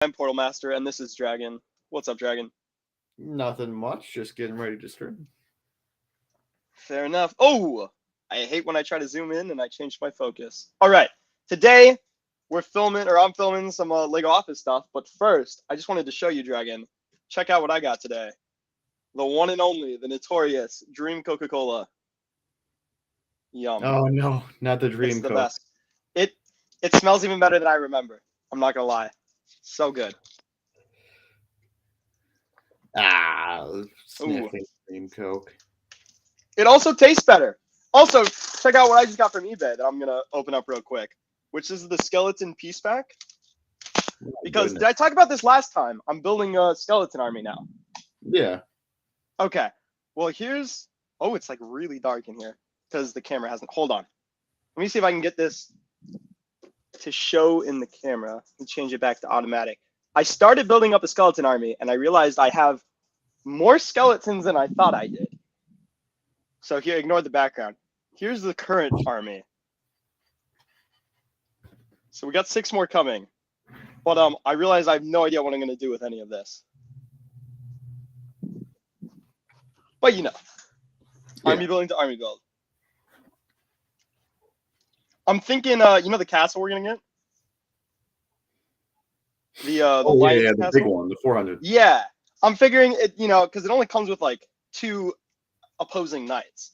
I'm Portal Master, and this is Dragon. What's up, Dragon? Nothing much, just getting ready to stream. Fair enough. Oh, I hate when I try to zoom in and I change my focus. All right, today I'm filming some Lego Office stuff. But first, I just wanted to show you, Dragon. Check out what I got today. The one and only, the notorious Dream Coca-Cola. Yum. Oh no, not the It's Dream the Coke. best. It smells even better than I remember. I'm not gonna lie. So good. Sniffing Dream Coke. It also tastes better. Also, check out what I just got from eBay that I'm gonna open up real quick, which is the skeleton piece pack. Because did I talk about this last time? I'm building a skeleton army now. Yeah. Okay. Well, here's. Oh, it's like really dark in here because the camera hasn't. Hold on. Let me see if I can get this to show in the camera and change it back to automatic. I started building up a skeleton army and I realized I have more skeletons than I thought I did. So here, ignore the background. Here's the current army. So we got 6 more coming. But I realize I have no idea what I'm going to do with any of this. But you know, army building to army build. I'm thinking, you know, the castle we're going to get? The the castle? big one, the 400. Yeah. I'm figuring it, you know, because it only comes with like 2 opposing knights.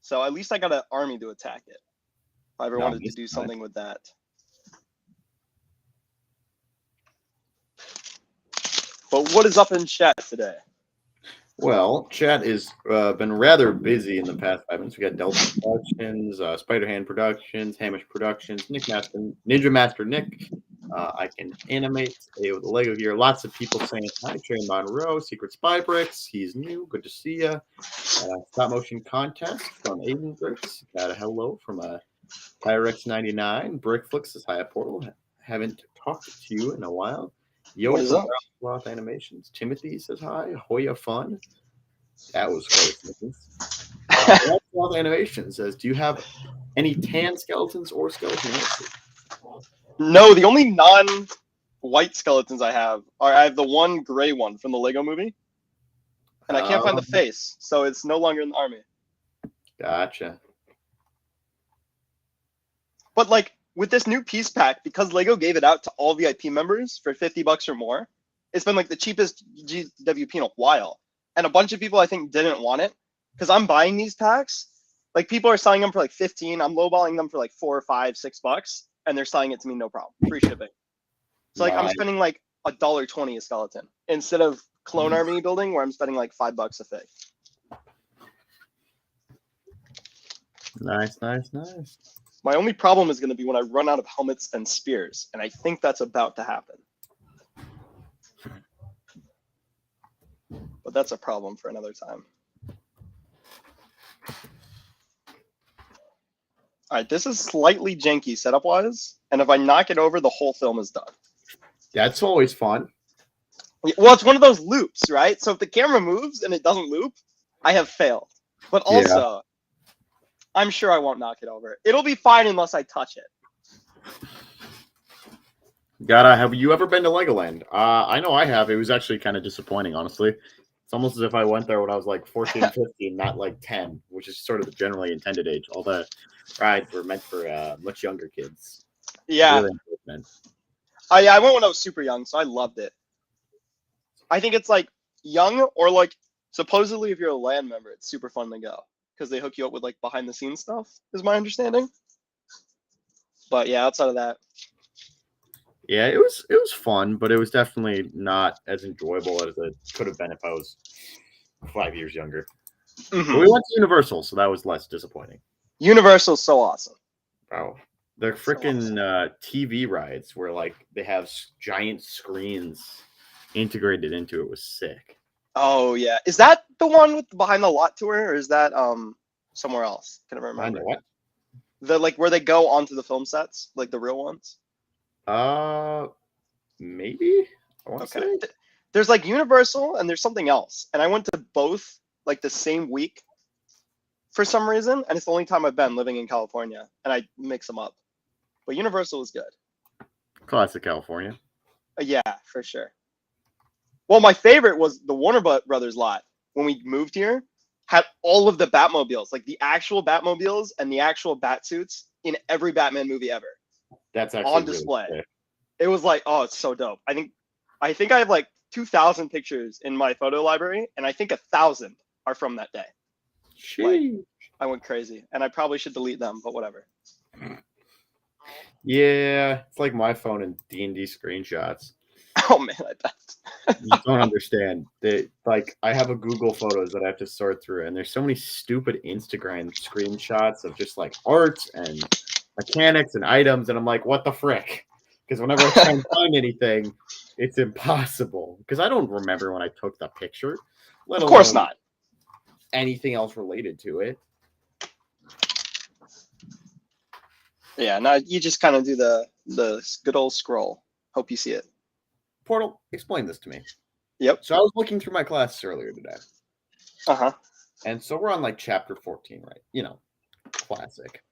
So at least I got an army to attack it. If I ever wanted to do something with that. But what is up in chat today? Well, chat has been rather busy in the past 5 minutes. We got Delta Productions, Spider-Hand Productions, Hamish Productions, Ninja Master Nick. I can animate with the Lego gear. Lots of people saying hi. Trey Monroe, Secret Spy Bricks. He's new. Good to see you. Stop motion contest from Aiden Bricks. Got a hello from Tyrex99. Brickflix says hi at Portal. Haven't talked to you in a while. Yo from Roth Animations. Timothy says hi. Hoya Fun. That was close. Roth Animations says, do you have any tan skeletons or skeleton horses? No, the only non-white skeletons I have the one gray one from the Lego movie. And I can't find the face, so it's no longer in the army. Gotcha. But like with this new piece pack, because Lego gave it out to all VIP members for $50 or more, it's been like the cheapest GWP in a while. And a bunch of people I think didn't want it because I'm buying these packs. Like people are selling them for like 15. I'm lowballing them for like $4 or $5, $6, and they're selling it to me no problem, free shipping. So like I'm spending like $1.20 a skeleton instead of clone army building where I'm spending like $5 a fig. Nice. My only problem is going to be when I run out of helmets and spears, and I think that's about to happen. But that's a problem for another time. All right, this is slightly janky setup-wise, and if I knock it over, the whole film is done. That's always fun. Well, it's one of those loops, right? So if the camera moves and it doesn't loop, I have failed. But also, I'm sure I won't knock it over. It'll be fine unless I touch it. Have you ever been to Legoland? I know I have. It was actually kind of disappointing, honestly. It's almost as if I went there when I was like 14, 15, not like 10, which is sort of the generally intended age. All the rides were meant for much younger kids. Yeah. Really I went when I was super young, so I loved it. I think it's like young or like supposedly if you're a LAN member, it's super fun to go because they hook you up with like behind the scenes stuff, is my understanding. But yeah, outside of that. Yeah, it was fun, but it was definitely not as enjoyable as it could have been if I was 5 years younger. Mm-hmm. But we went to Universal, so that was less disappointing. Universal's so awesome. Bro, their freaking TV rides where like they have giant screens integrated into it was sick. Oh yeah, is that the one with the behind the lot tour, or is that somewhere else? Can I remember? What? The like where they go onto the film sets, like the real ones. Maybe. I want to say there's like Universal and there's something else, and I went to both like the same week for some reason, and it's the only time I've been living in California, and I mix them up. But Universal is good. Classic California. Yeah, for sure. Well, my favorite was the Warner Brothers lot when we moved here. Had all of the Batmobiles, like the actual Batmobiles and the actual Batsuits in every Batman movie ever, That's actually on really display. sick. It was like, oh, it's so dope. I think I have like 2,000 pictures in my photo library, and I think 1,000 are from that day. Like, I went crazy, and I probably should delete them, but whatever. Yeah, it's like my phone and D&D screenshots. Oh man, I bet. You don't understand. Like I have a Google Photos that I have to sort through, and there's so many stupid Instagram screenshots of just like art and mechanics and items, and I'm like, what the frick? Because whenever I try and find anything, it's impossible. Because I don't remember when I took the picture, let Of course alone not. anything else related to it. Yeah, no, you just kind of do the good old scroll. Hope you see it. Portal, explain this to me. Yep. So I was looking through my classes earlier today. Uh-huh. And so we're on like chapter 14, right? You know, classic.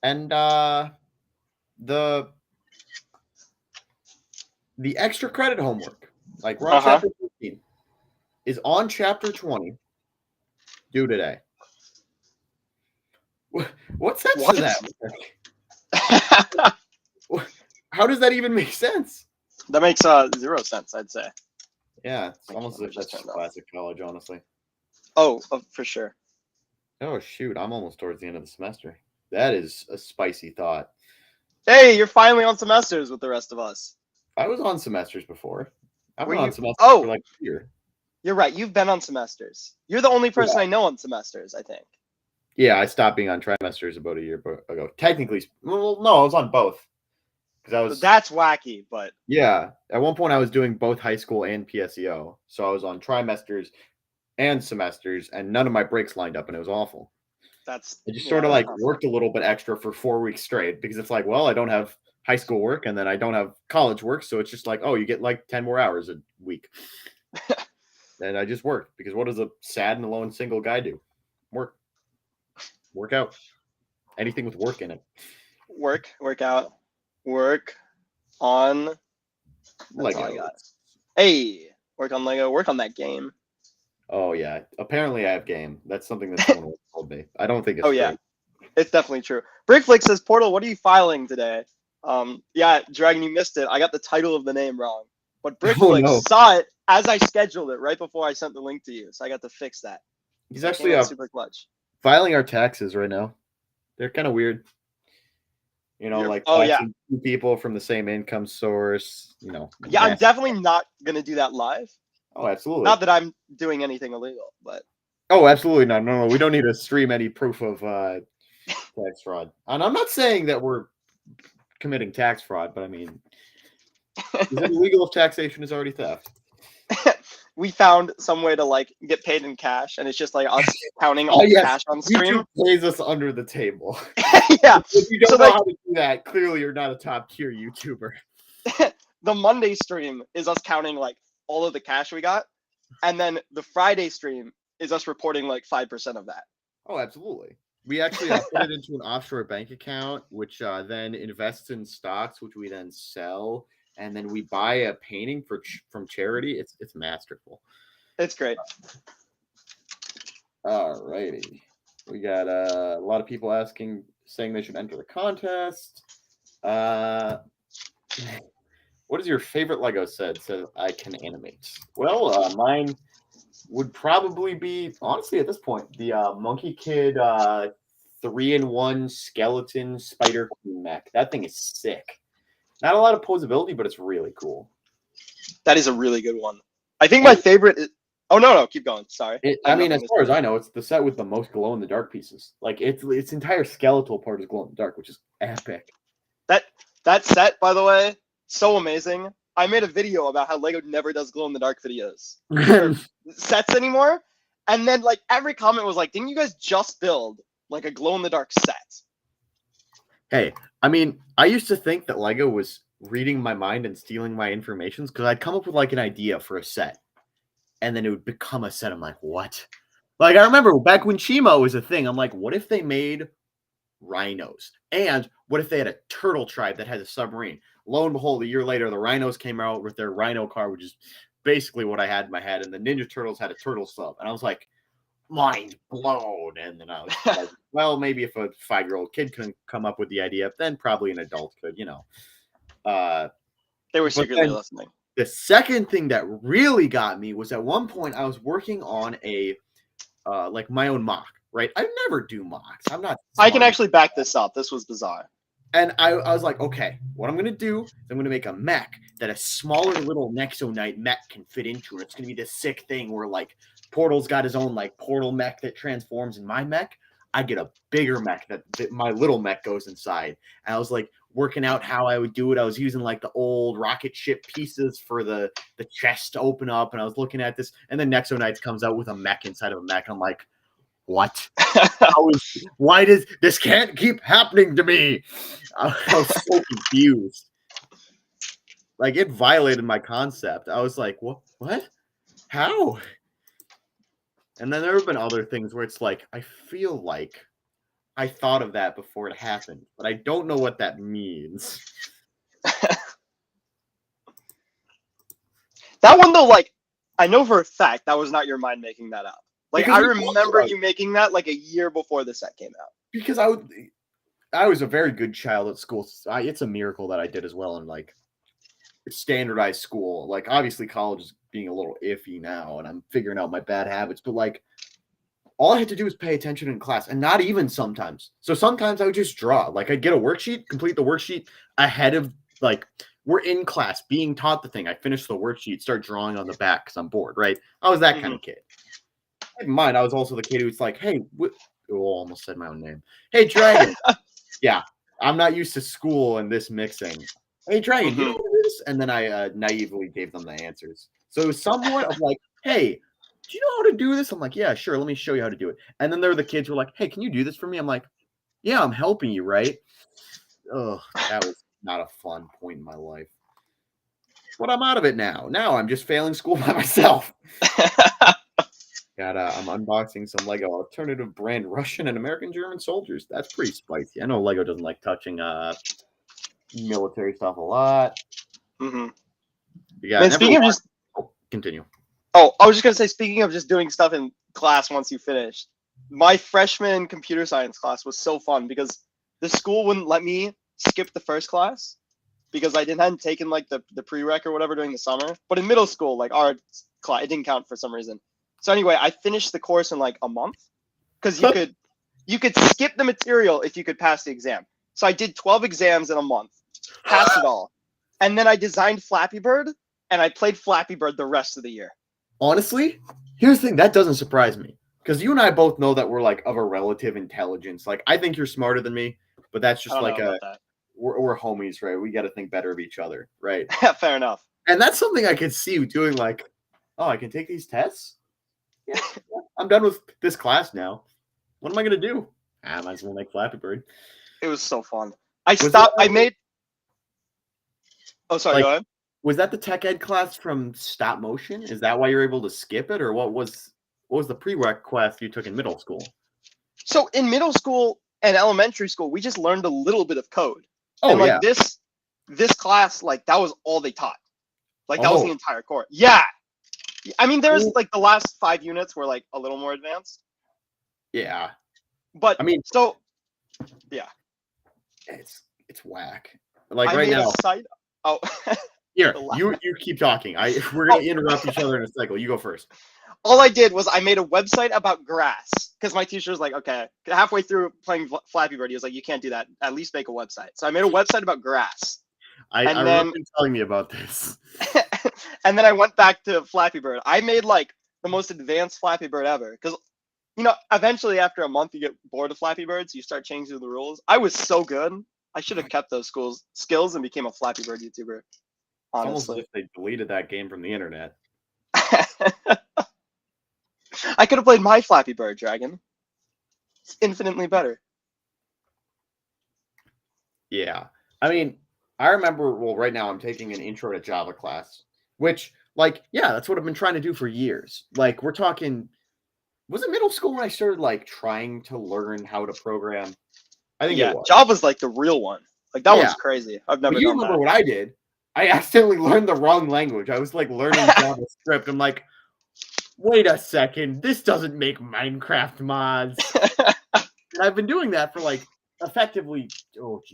And the extra credit homework, like we're on chapter 14, is on chapter 20 due today. What sense does that make? How does that even make sense? That makes 0 sense, I'd say. Yeah, it's almost as if that's just classic college, honestly. Oh, for sure. Oh, shoot. I'm almost towards the end of the semester. That is a spicy thought. Hey, you're finally on semesters with the rest of us. I was on semesters before. I've been on semesters for like a year. You're right. You've been on semesters. You're the only person I know on semesters, I think. Yeah, I stopped being on trimesters about a year ago. Technically, well, no, I was on both. That's wacky, but yeah, at one point I was doing both high school and PSEO, so I was on trimesters and semesters, and none of my breaks lined up, and it was awful. I just sort of like worked a little bit extra for 4 weeks straight because it's like, well, I don't have high school work and then I don't have college work, so it's just like, oh, you get like 10 more hours a week. And I just worked because what does a sad and alone single guy do? Work out. Anything with work in it. Work out, work on Lego. All I got. Hey, work on Lego, work on that game. Oh yeah, apparently I have game. That's something that someone told me. I don't think it's yeah, it's definitely true. Brickflick says, Portal, what are you filing today? Yeah, Dragon, you missed it. I got the title of the name wrong, but Brickflick saw it as I scheduled it right before I sent the link to you, so I got to fix that. He's actually super clutch. Filing our taxes right now. They're kind of weird. You know, like two people from the same income source, you know. Yeah, I'm definitely not going to do that live. Oh, absolutely. Not that I'm doing anything illegal, but. Oh, absolutely not. No, we don't need to stream any proof of tax fraud. And I'm not saying that we're committing tax fraud, but I mean, is it illegal if taxation is already theft? We found some way to like get paid in cash, and it's just like us counting all cash on stream. YouTube pays us under the table. Yeah. If you don't know how to do that, clearly you're not a top tier YouTuber. The Monday stream is us counting like all of the cash we got, and then the Friday stream is us reporting like 5% of that. Oh, absolutely. We actually put it into an offshore bank account, which then invests in stocks, which we then sell. And then we buy a painting from charity. It's masterful. It's great. All righty. We got a lot of people saying they should enter the contest. What is your favorite Lego set so I can animate? Well, mine would probably be, honestly, at this point, the Monkey Kid 3-in-1 skeleton spider mech. That thing is sick. Not a lot of posability, but it's really cool. That is a really good one. I think my favorite is... Oh, no, keep going. Sorry. I mean, as far as I know, it's the set with the most glow-in-the-dark pieces. Like, its entire skeletal part is glow-in-the-dark, which is epic. That set, by the way, so amazing. I made a video about how Lego never does glow-in-the-dark videos. Sets anymore. And then, like, every comment was like, didn't you guys just build, like, a glow-in-the-dark set? Hey, I mean, I used to think that Lego was reading my mind and stealing my information because I'd come up with like an idea for a set and then it would become a set. I'm like, what? Like, I remember back when Chimo was a thing, I'm like, what if they made rhinos. And what if they had a turtle tribe that had a submarine? Lo and behold, a year later, the rhinos came out with their rhino car, which is basically what I had in my head. And the Ninja Turtles had a turtle sub. And I was like, mind blown. And then I was like, well, maybe if a 5-year-old kid couldn't come up with the idea, then probably an adult could, you know. They were secretly listening. The second thing that really got me was at one point I was working on a like my own mock, right? I never do mocks. I'm not. I can actually back this up. This was bizarre. And I was like, okay, what I'm going to do is I'm going to make a mech that a smaller little Nexonite mech can fit into. It's going to be this sick thing where, like, Portal's got his own, like, portal mech that transforms in my mech. I get a bigger mech that my little mech goes inside. And I was, like, working out how I would do it. I was using, like, the old rocket ship pieces for the chest to open up. And I was looking at this. And then Nexonites comes out with a mech inside of a mech. I'm like, what? Why does this can't keep happening to me? I was so confused. Like, it violated my concept. I was like, what? How? And then there have been other things where it's like, I feel like I thought of that before it happened, but I don't know what that means. That one, though, like, I know for a fact that was not your mind making that up. Like, Because I remember you making that like a year before the set came out. Because I was a very good child at school. It's a miracle that I did as well in, like, standardized school. Like, obviously college is being a little iffy now and I'm figuring out my bad habits, but, like, all I had to do was pay attention in class, and not even sometimes. So sometimes I would just draw. Like, I'd get a worksheet, complete the worksheet ahead of, like, we're in class being taught the thing. I finish the worksheet, start drawing on the back because I'm bored, right? I was that kind of kid. In mind, I was also the kid who's like, hey, almost said my own name. Hey, Dragon. Yeah, I'm not used to school and this mixing. Hey, Dragon, do you know what it is? And then I naively gave them the answers. So it was somewhat of like, hey, do you know how to do this? I'm like, yeah, sure. Let me show you how to do it. And then there were the kids who were like, hey, can you do this for me? I'm like, yeah, I'm helping you, right? Oh, that was not a fun point in my life. But I'm out of it now. Now I'm just failing school by myself. I'm unboxing some Lego alternative brand Russian and American German soldiers. That's pretty spicy. I know Lego doesn't like touching military stuff a lot. Yeah. Speaking of just continue. Oh, I was just gonna say, speaking of just doing stuff in class once you finish, my freshman computer science class was so fun because the school wouldn't let me skip the first class because I hadn't taken like the prereq or whatever during the summer. But in middle school, like our class, it didn't count for some reason. So anyway, I finished the course in like a month because you could skip the material if you could pass the exam. So I did 12 exams in a month, passed it all, and then I designed Flappy Bird and I played Flappy Bird the rest of the year. Honestly, here's the thing that doesn't surprise me because you and I both know that we're like of a relative intelligence. Like, I think you're smarter than me, but that's just like we're homies, right? We got to think better of each other, right? Fair enough. And that's something I could see you doing. Like, oh, I can take these tests. Yeah, I'm done with this class now. What am I gonna do? I might as well make Flappy Bird. It was so fun. I made. Oh, sorry. Go ahead. Was that the tech ed class from stop motion? Is that why you're able to skip it, or what was the prereq class you took in middle school? So in middle school and elementary school, we just learned a little bit of code. Oh, and like yeah. This class, like that was all they taught. Like that was the entire course. Yeah. I mean, there's like the last 5 units were like a little more advanced. Yeah. But I mean, so yeah. It's whack. Like right now. Oh. Here, you keep talking. We're gonna interrupt each other in a cycle. You go first. All I did was I made a website about grass because my teacher was like, okay, halfway through playing Flappy Bird, he was like, you can't do that. At least make a website. So I made a website about grass. I remember you telling me about this. And then I went back to Flappy Bird. I made like the most advanced Flappy Bird ever because, you know, eventually after a month you get bored of Flappy Bird, so you start changing the rules. I was so good. I should have kept those skills and became a Flappy Bird YouTuber. Honestly. It's almost as if they deleted that game from the internet. I could have played my Flappy Bird, Dragon. It's infinitely better. Yeah. I mean, I remember, right now I'm taking an intro to Java class, which, like, yeah, that's what I've been trying to do for years. Like, we're talking, was it middle school when I started, like, trying to learn how to program? I think Yeah, it was. Java's like the real one. Like that Yeah. one's crazy. I've never But you done remember that. what I did? I accidentally learned the wrong language. I was like learning JavaScript. I'm like, wait a second, this doesn't make Minecraft mods. And I've been doing that for like effectively,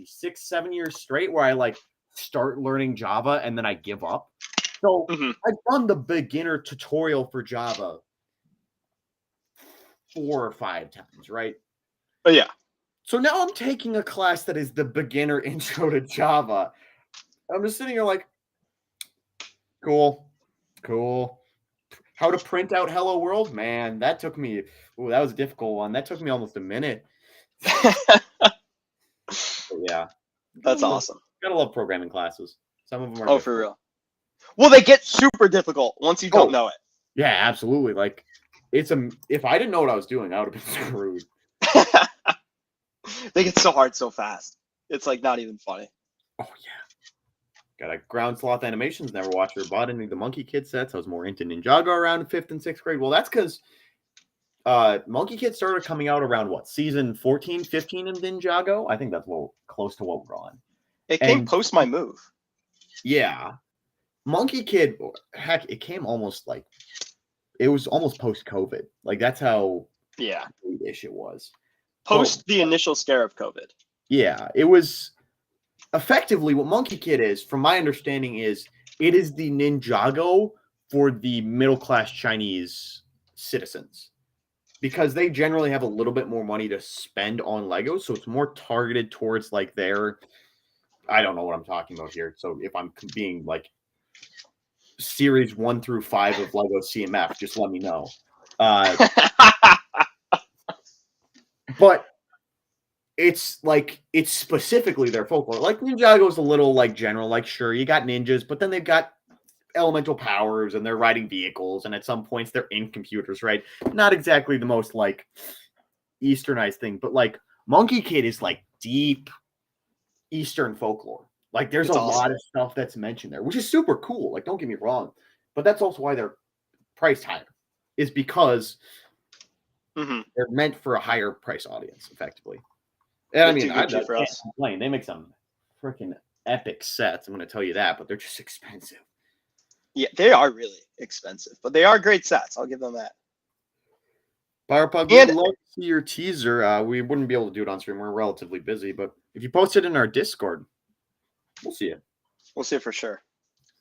6, 7 years straight, where I like start learning Java and then I give up. So Mhm. I've done the beginner tutorial for Java 4 or 5 times, right? But yeah, So now I'm taking a class that is the beginner intro to Java. I'm just sitting here like, cool. How to print out hello world? Man, that took me, that was a difficult one. That took me almost a minute. But yeah. that's awesome. Gotta love programming classes. Some of them are Oh, difficult. for real. Well, they get super difficult once you don't know Yeah, absolutely. Like if I didn't know what I was doing, I would have been screwed. it. They get so hard so fast. It's like not even funny. Oh yeah. Got a ground sloth animations. Never watched or bought any of the Monkey Kid sets. I was more into Ninjago around 5th and 6th grade. Well, that's because Monkey Kid started coming out around what, season 14, 15 in Ninjago? I think that's close to what we're on. It came post my move. Yeah. Monkey Kid, heck, it came almost like it was almost post-COVID. Like that's how ish it was. Post the initial scare of COVID. Yeah, it was effectively what Monkey Kid is, from my understanding, is it is the Ninjago for the middle-class Chinese citizens. Because they generally have a little bit more money to spend on Legos, so it's more targeted towards like their, I don't know what I'm talking about here. So if I'm being like series 1 through 5 of Lego CMF, just let me know. But it's specifically their folklore. Like Ninjago's a little like general, like sure, you got ninjas, but then they've got elemental powers and they're riding vehicles, and at some points they're in computers, right? Not exactly the most like Easternized thing, but like Monkey Kid is like deep Eastern folklore. Like there's a lot of stuff that's mentioned there, which is super cool. Like don't get me wrong, but that's also why they're priced higher, is because they're meant for a higher price audience, effectively. And I mean, I can't complain. They make some freaking epic sets. I'm going to tell you that, but they're just expensive. Yeah, they are really expensive, but they are great sets. I'll give them that. Firepug, we'd love to see your teaser. We wouldn't be able to do it on stream. We're relatively busy, but if you post it in our Discord, we'll see it. We'll see it for sure.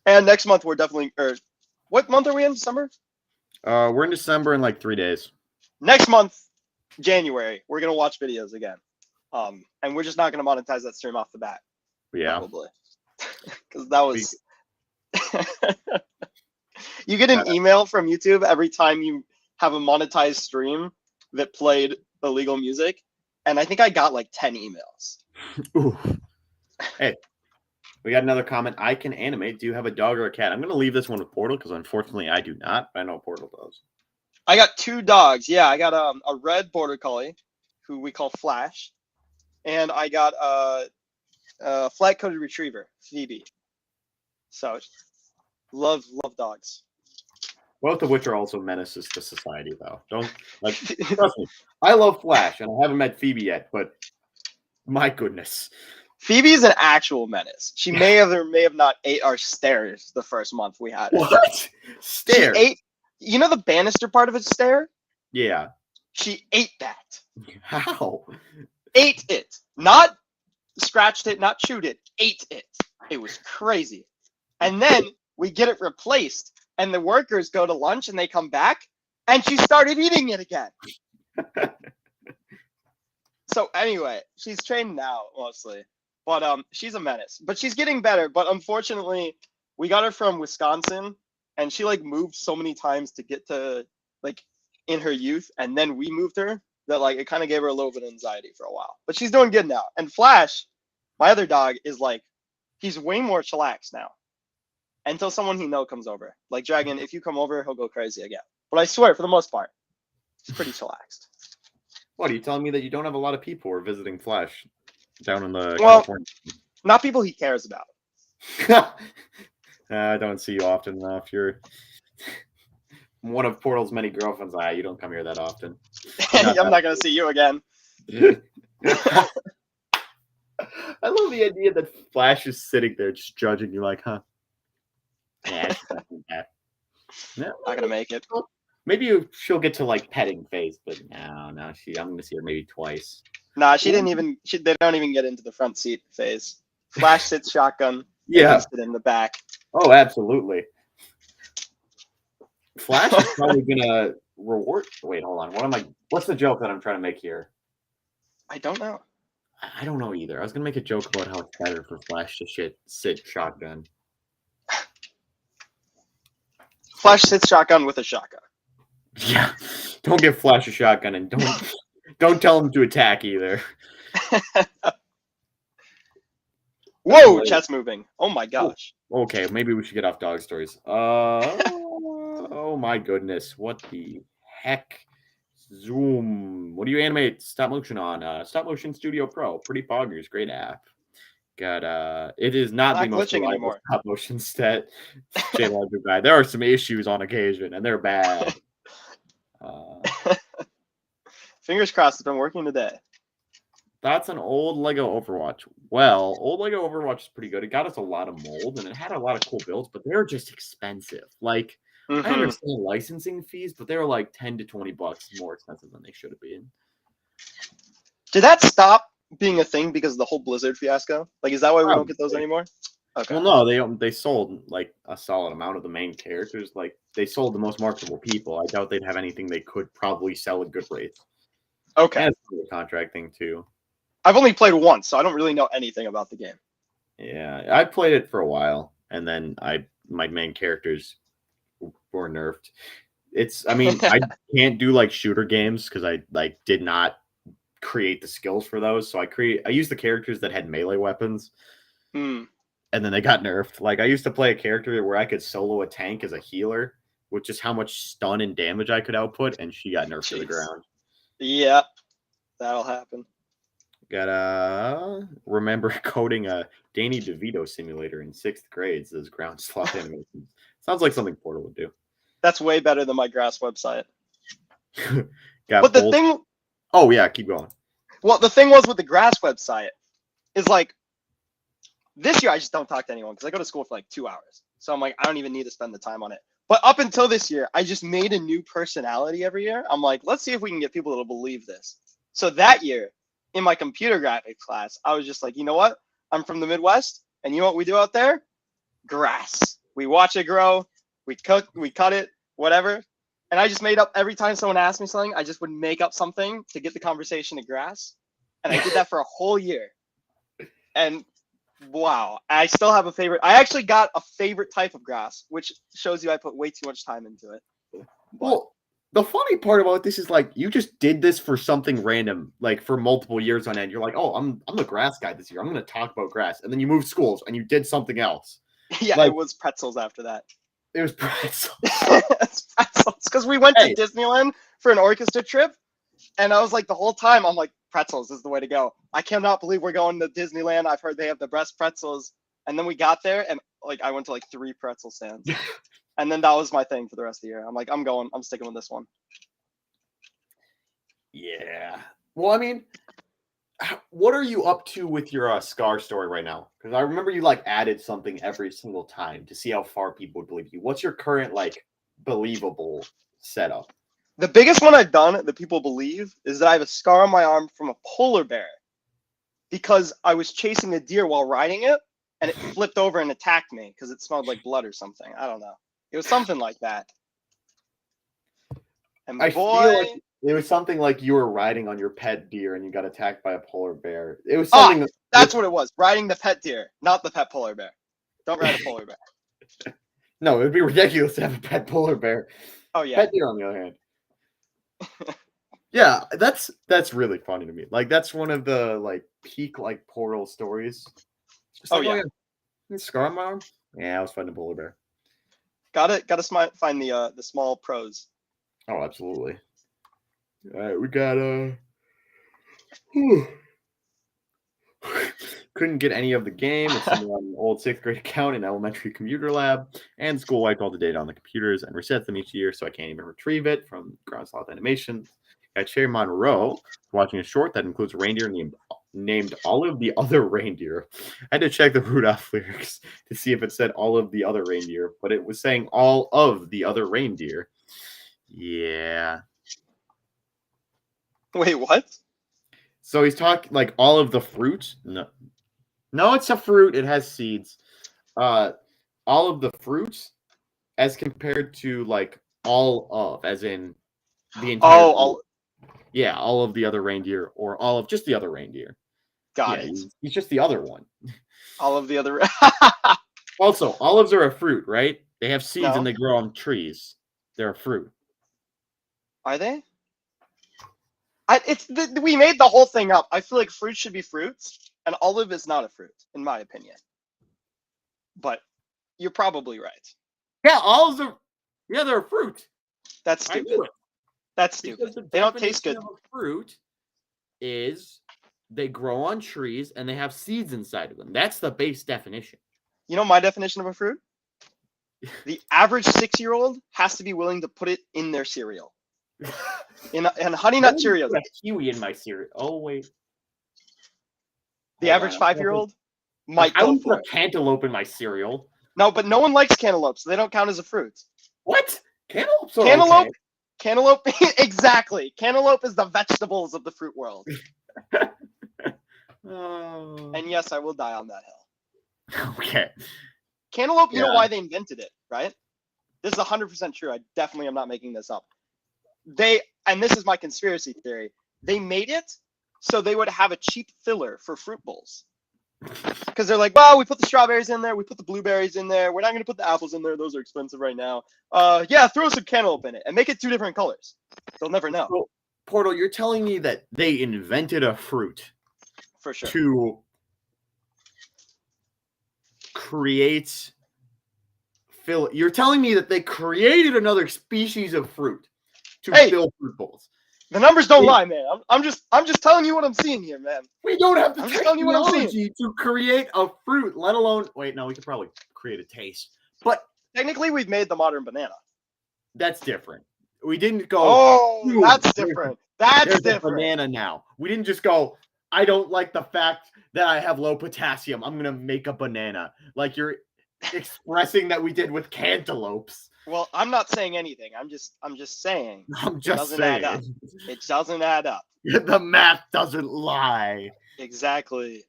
And next month we're definitely, or what month are we in? December? We're in December in like 3 days. Next month, January, we're gonna watch videos again. And we're just not gonna monetize that stream off the bat. Yeah. Probably. Because that was you get an email from YouTube every time you have a monetized stream that played illegal music, and I think I got like 10 emails. Ooh. Hey, we got another comment. I can animate. Do you have a dog or a cat? I'm going to leave this one with Portal because unfortunately I do not. But I know Portal does. I got 2 dogs. Yeah, I got a red border collie, who we call Flash, and I got a flat-coated retriever, Phoebe. So, love dogs. Both of which are also menaces to society, though. Don't like trust me. I love Flash, and I haven't met Phoebe yet, but my goodness. Phoebe's an actual menace. She may have or may have not ate our stairs the first month we had it. What? Stairs? She ate, you know the banister part of a stair? Yeah. She ate that. How? Ate it. Not scratched it, not chewed it. Ate it. It was crazy. And then we get it replaced, and the workers go to lunch, and they come back, and she started eating it again. So anyway, she's trained now, mostly. But she's a menace. But she's getting better. But unfortunately, we got her from Wisconsin, and she like moved so many times to get to like in her youth, and then we moved her that like it kind of gave her a little bit of anxiety for a while. But she's doing good now. And Flash, my other dog, is like he's way more chillaxed now. Until someone he knows comes over. Like Dragon, if you come over, he'll go crazy again. But I swear, for the most part, he's pretty chillaxed. What, are you telling me that you don't have a lot of people who are visiting Flash down in the California? Not people he cares about. I don't see you often enough. You're one of Portal's many girlfriends. You don't come here that often. I'm not going to see you again. I love the idea that Flash is sitting there just judging you, like, huh? Yeah, she's not doing that. No, Not gonna make it. maybe she'll get to like petting phase, but no, I'm gonna see her maybe twice. Nah, she didn't even. They don't even get into the front seat phase. Flash sits shotgun. They Yeah. can sit in the back. Oh, absolutely. Flash is probably gonna reward. Wait, hold on. What's the joke that I'm trying to make here? I don't know. I don't know either. I was gonna make a joke about how it's better for Flash to sit shotgun. Flash sits shotgun with a shotgun. Yeah, don't give Flash a shotgun, and don't tell him to attack either. Whoa, chat's moving. Oh my gosh. Okay, maybe we should get off dog stories. Oh my goodness, what the heck? Zoom. What do you animate stop motion on? Stop Motion Studio Pro. Pretty poggers, great app. Got it is not the most glitching reliable anymore. stop motion stat. Guy. There are some issues on occasion, and they're bad. Fingers crossed, it's been working today. That's an old Lego Overwatch. Well, old Lego Overwatch is pretty good. It got us a lot of mold, and it had a lot of cool builds, but they're just expensive. Like, I understand licensing fees, but they're like $10 to $20 more expensive than they should have been. Did that stop being a thing because of the whole Blizzard fiasco? Like, is that why we don't get those anymore? Okay. Well, no, they sold like a solid amount of the main characters. Like, they sold the most marketable people. I doubt they'd have anything they could probably sell at good rates. Okay. And it's a contract thing too. I've only played once, so I don't really know anything about the game. Yeah, I played it for a while, and then my main characters were nerfed. I can't do like shooter games because I did not create the skills for those. So I used the characters that had melee weapons, and then they got nerfed. Like, I used to play a character where I could solo a tank as a healer, with just how much stun and damage I could output, and she got nerfed to the ground. Yeah, that'll happen. Gotta remember coding a Danny DeVito simulator in 6th grade as ground slot animation. Sounds like something Portal would do. That's way better than my Grass website. But the thing... Oh, yeah, keep going. Well, the thing was with the Grass website is, like, this year I just don't talk to anyone because I go to school for like 2 hours. So I'm like, I don't even need to spend the time on it. But up until this year, I just made a new personality every year. I'm like, let's see if we can get people to believe this. So that year, in my computer graphics class, I was just like, you know what? I'm from the Midwest, and you know what we do out there? Grass. We watch it grow, we cook, we cut it, whatever. And I just made up every time someone asked me something, I just would make up something to get the conversation to grass. And I did that for a whole year. And wow, I still have a favorite. I actually got a favorite type of grass, which shows you I put way too much time into it. Well, the funny part about this is, like, you just did this for something random, like, for multiple years on end. You're like, oh, I'm the grass guy this year. I'm going to talk about grass. And then you moved schools and you did something else. Yeah, like, it was pretzels after that. It was pretzels. It's pretzels. Because we went to Disneyland for an orchestra trip. And I was like, the whole time, I'm like, pretzels is the way to go. I cannot believe we're going to Disneyland. I've heard they have the best pretzels. And then we got there and, like, I went to like 3 pretzel stands. And then that was my thing for the rest of the year. I'm like, I'm sticking with this one. Yeah. Well, I mean, what are you up to with your Scar story right now? Because I remember you, like, added something every single time to see how far people would believe you. What's your current, like, believable setup? The biggest one I've done that people believe is that I have a scar on my arm from a polar bear because I was chasing a deer while riding it and it flipped over and attacked me because it smelled like blood or something. I don't know. It was something like that. And I feel like it was something like you were riding on your pet deer and you got attacked by a polar bear. It was something. That's what it was. Riding the pet deer, not the pet polar bear. Don't ride a polar bear. No, it would be ridiculous to have a pet polar bear. Oh yeah. Pet deer, on the other hand. Yeah, that's really funny to me. Like, that's one of the, like, peak, like, Portal stories. Just like, yeah. Scar on my arm? Yeah, I was fighting a polar bear. Gotta find the small pros. Oh, absolutely. All right, we got couldn't get any of the game. It's on an old 6th grade account in elementary computer lab, and the school wiped all the data on the computers and resets them each year, so I can't even retrieve it from ground sloth animation. Got Cherry Monroe watching a short that includes a reindeer named all of the other reindeer. I had to check the Rudolph lyrics to see if it said all of the other reindeer, but it was saying all of the other reindeer. Yeah. Wait, what? So he's talking like all of the fruit. No, it's a fruit. It has seeds. All of the fruits as compared to like all of, as in the entire. Oh, Yeah, all of the other reindeer, or all of just the other reindeer. got Yeah, it. he's just the other one. All of the other. Also, olives are a fruit, right? They have seeds and No. they grow on trees. They're a fruit. Are they? We made the whole thing up. I feel like fruit should be fruits, and olive is not a fruit, in my opinion. But you're probably right. Yeah, olives are. Yeah, they're a fruit. That's I knew stupid. it. That's stupid. The They don't taste good. definition of a fruit is they grow on trees and they have seeds inside of them. That's the base definition. You know my definition of a fruit? The average 6-year-old has to be willing to put it in their cereal. In Honey Nut Cheerios. I put a kiwi in my cereal. Oh wait. The average 5-year-old might I go would for put it. a cantaloupe in my cereal. No, but no one likes cantaloupe, so they don't count as a fruit. What? Cantaloupes are Cantaloupe? okay. Cantaloupe, exactly. Cantaloupe is the vegetables of the fruit world. Oh. And yes, I will die on that hill. Okay. Cantaloupe, you know Yeah. why they invented it, right? This is 100% true. I definitely am not making this up. And this is my conspiracy theory, they made it so they would have a cheap filler for fruit bowls. Because they're like, well, we put the strawberries in there, we put the blueberries in there, we're not going to put the apples in there, those are expensive right now. Yeah, throw some cantaloupe in it and make it 2 different colors. They'll never know. So, Portal, you're telling me that they invented a fruit For sure. to create You're telling me that they created another species of fruit to fill fruit bowls. The numbers don't lie, man. I'm just telling you what I'm seeing here, man. We don't have the I'm just telling you what I'm seeing. technology to create a fruit, let alone. Wait, no, we could probably create a taste, but Technically, we've made the modern banana. that's different. We didn't go. Oh, that's different. That's There's different. a banana now. We didn't just go. I don't like the fact that I have low potassium. I'm gonna make a banana. Like you're expressing that we did with cantaloupes. Well, I'm not saying anything. I'm just saying. I'm just saying. Add up. It doesn't add up. The math doesn't lie. Exactly.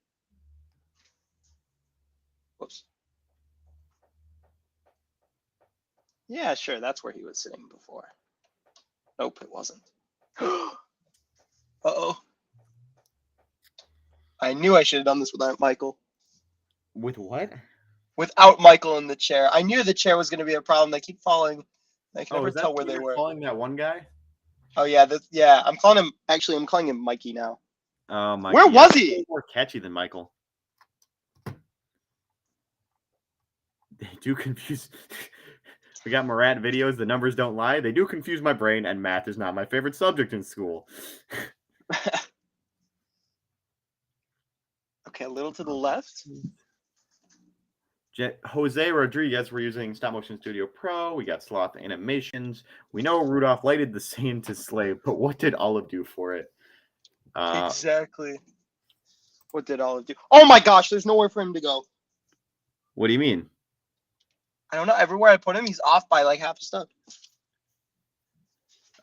Whoops. Yeah, sure. That's where he was sitting before. Nope, it wasn't. Uh-oh. I knew I should have done this without Michael. With what? Without Michael in the chair. I knew the chair was going to be a problem. They keep falling. I can never tell where they were. Calling that one guy? Oh, yeah. I'm calling him Mikey now. Oh, Mikey. Where was he? More catchy than Michael. They do confuse. We got Murat videos. The numbers don't lie. They do confuse my brain, and math is not my favorite subject in school. Okay, a little to the left. Jose Rodriguez, we're using Stop Motion Studio Pro. We got Sloth Animations. We know Rudolph lighted the scene to slave, but what did Olive do for it? Exactly. What did Olive do? Oh my gosh, there's nowhere for him to go. What do you mean? I don't know. Everywhere I put him, he's off by like half a step.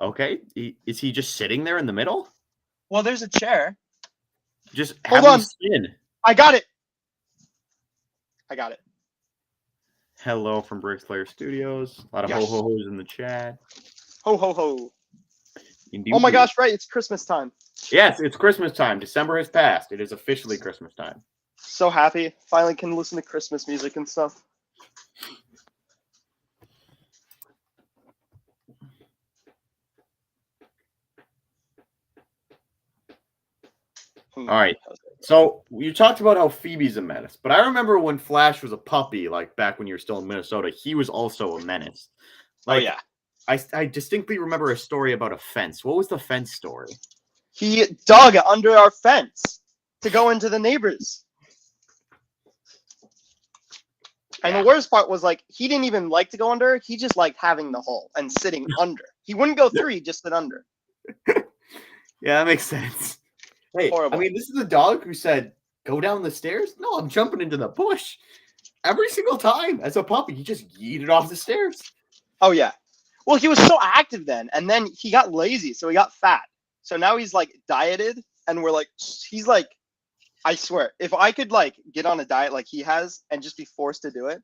Okay. Is he just sitting there in the middle? Well, there's a chair. Just Hold have on. him spin. I got it. Hello from Brickslayer Studios. A lot of Yes. ho-ho-hos in the chat. Ho, ho, ho. Indeed. Oh my gosh, right. It's Christmas time. Yes, it's Christmas time. December has passed. It is officially Christmas time. So happy. Finally can listen to Christmas music and stuff. All right. So you talked about how Phoebe's a menace, but I remember when Flash was a puppy, like back when you were still in Minnesota, he was also a menace. Like, oh yeah. I distinctly remember a story about a fence. What was the fence story? He dug under our fence to go into the neighbors. And the worst part was, like, he didn't even like to go under. He just liked having the hole and sitting under. He wouldn't go through, he'd just sit under. Yeah, that makes sense. Hey, I Horrible. mean, this is a dog who said, "Go down the stairs." No, I'm jumping into the bush. Every single time as a puppy, he just yeeted off the stairs. Oh yeah. Well, he was so active then, and then he got lazy, so he got fat. So now he's like dieted, and we're like, he's like, I swear, if I could like get on a diet like he has and just be forced to do it,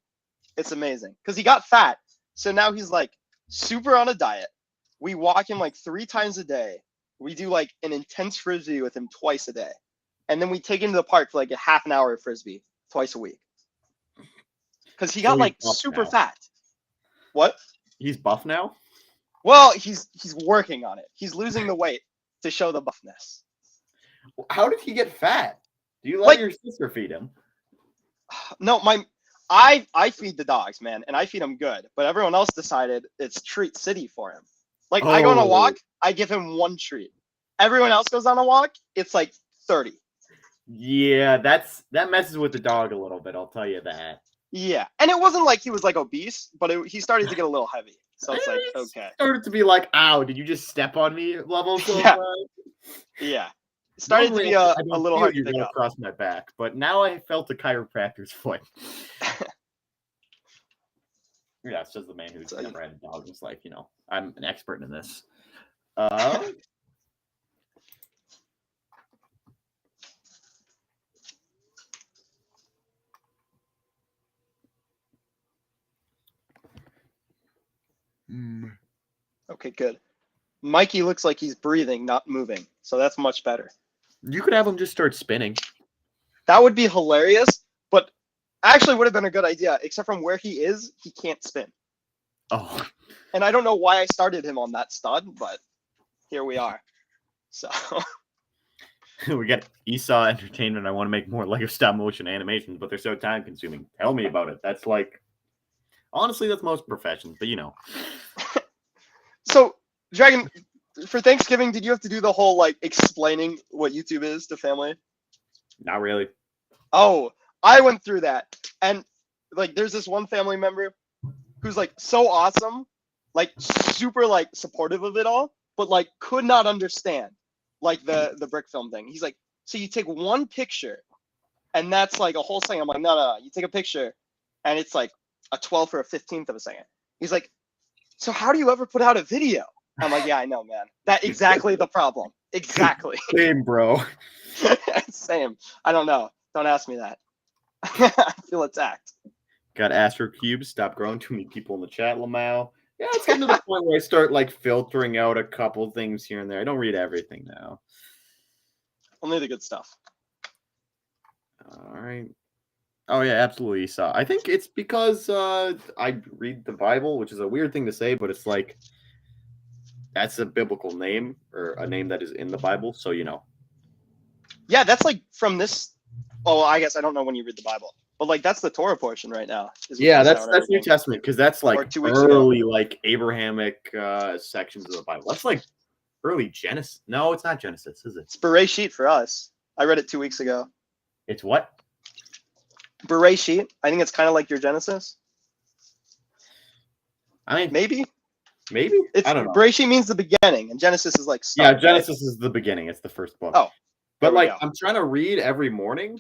it's amazing. Because he got fat, so now he's like super on a diet. We walk him like 3 times a day. We do like an intense frisbee with him twice a day, and then we take him to the park for like a half an hour of frisbee twice a week. Because he So got he's like buff super now. fat. What? He's buff now. Well, he's working on it. He's losing the weight to show the buffness. How did he get fat? Do you let Like your sister feed him? no, I feed the dogs, man, and I feed them good. But everyone else decided it's treat city for him. Like I go on a walk, I give him 1 treat. Everyone else goes on a walk, it's like 30. Yeah, that messes with the dog a little bit. I'll tell you that. Yeah, and it wasn't like he was like obese, but he started to get a little heavy. So it's like It okay, started to be like, "Ow, did you just step on me?" Level. So yeah, yeah. It started to normally be I a don't little feel hard to you pick go up. across my back, but now I felt a chiropractor's foot. Yeah, says the man who's So, never had a dog. It's like, I'm an expert in this. Uh, okay, good. Mikey looks like he's breathing, not moving. So that's much better. you could have him just start spinning. That would be hilarious, but actually would have been a good idea, except from where he is, he can't spin. Oh, And I don't know why I started him on that stud, but here we are. So we got Esau Entertainment. I want to make more Lego stop motion animations, but they're so time consuming. Tell me about it. That's like, honestly, that's most professions, but so Dragon, for Thanksgiving, did you have to do the whole like explaining what YouTube is to family? not really. Oh, I went through that. And like there's this one family member who's like so awesome, like super like supportive of it all, but like could not understand like the brick film thing. He's like, so you take one picture and that's like a whole second. I'm like, no. You take a picture and it's like a 12th or a 15th of a second. He's like, so how do you ever put out a video? I'm like, yeah, I know, man. That exactly the problem. Exactly. Same, bro. Same. I don't know. Don't ask me that. I feel attacked. Got Astro Cubes. Stop growing. Too many people in the chat, Lamau. Yeah, it's getting to the point where I start like filtering out a couple things here and there. I don't read everything now. Only the good stuff. All right. Oh yeah, absolutely, Esau. I think it's because I read the Bible, which is a weird thing to say, but it's like that's a biblical name or a name that is in the Bible, so Yeah, that's like from this. Oh, I guess I don't know when you read the Bible, but like that's the Torah portion right now. Yeah, that's New Testament because that's like Or 2 weeks ago. early like Abrahamic sections of the Bible. That's like early Genesis. No, it's not Genesis, is it? It's Bereshit for us. I read it 2 weeks ago. It's what? Bereshit. I think it's kind of like your Genesis. I mean, Maybe. I don't know. Bereshit means the beginning, and Genesis is like start. Yeah, Genesis is the beginning. It's the first book. Oh, but like go. I'm trying to read every morning,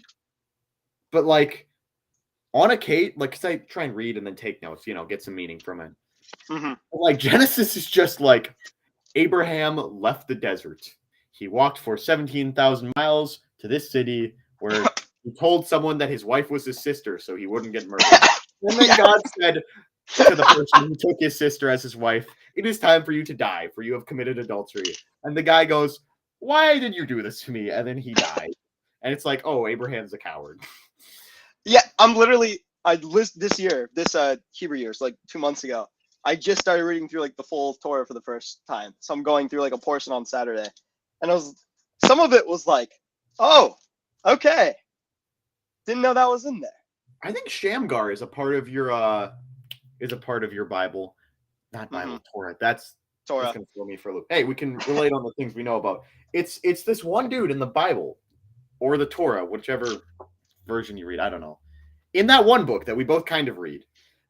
but like on a Kate, like, cause I try and read and then take notes, get some meaning from it. Mm-hmm. But, like Genesis is just like Abraham left the desert. He walked for 17,000 miles to this city where he told someone that his wife was his sister, so he wouldn't get murdered. And then God said to the person who took his sister as his wife, "It is time for you to die, for you have committed adultery." And the guy goes, "Why did you do this to me?" And then he died. And it's like, oh, Abraham's a coward. Yeah, I list this year, this Hebrew year, so like 2 months ago. I just started reading through like the full Torah for the first time. So I'm going through like a portion on Saturday. And some of it was like, oh, okay. Didn't know that was in there. I think Shamgar is a part of your Bible. Not Bible, Torah. That's Torah. That's gonna throw me for a loop. Hey, we can relate on the things we know about. It's this one dude in the Bible or the Torah, whichever version you read. I don't know. In that one book that we both kind of read.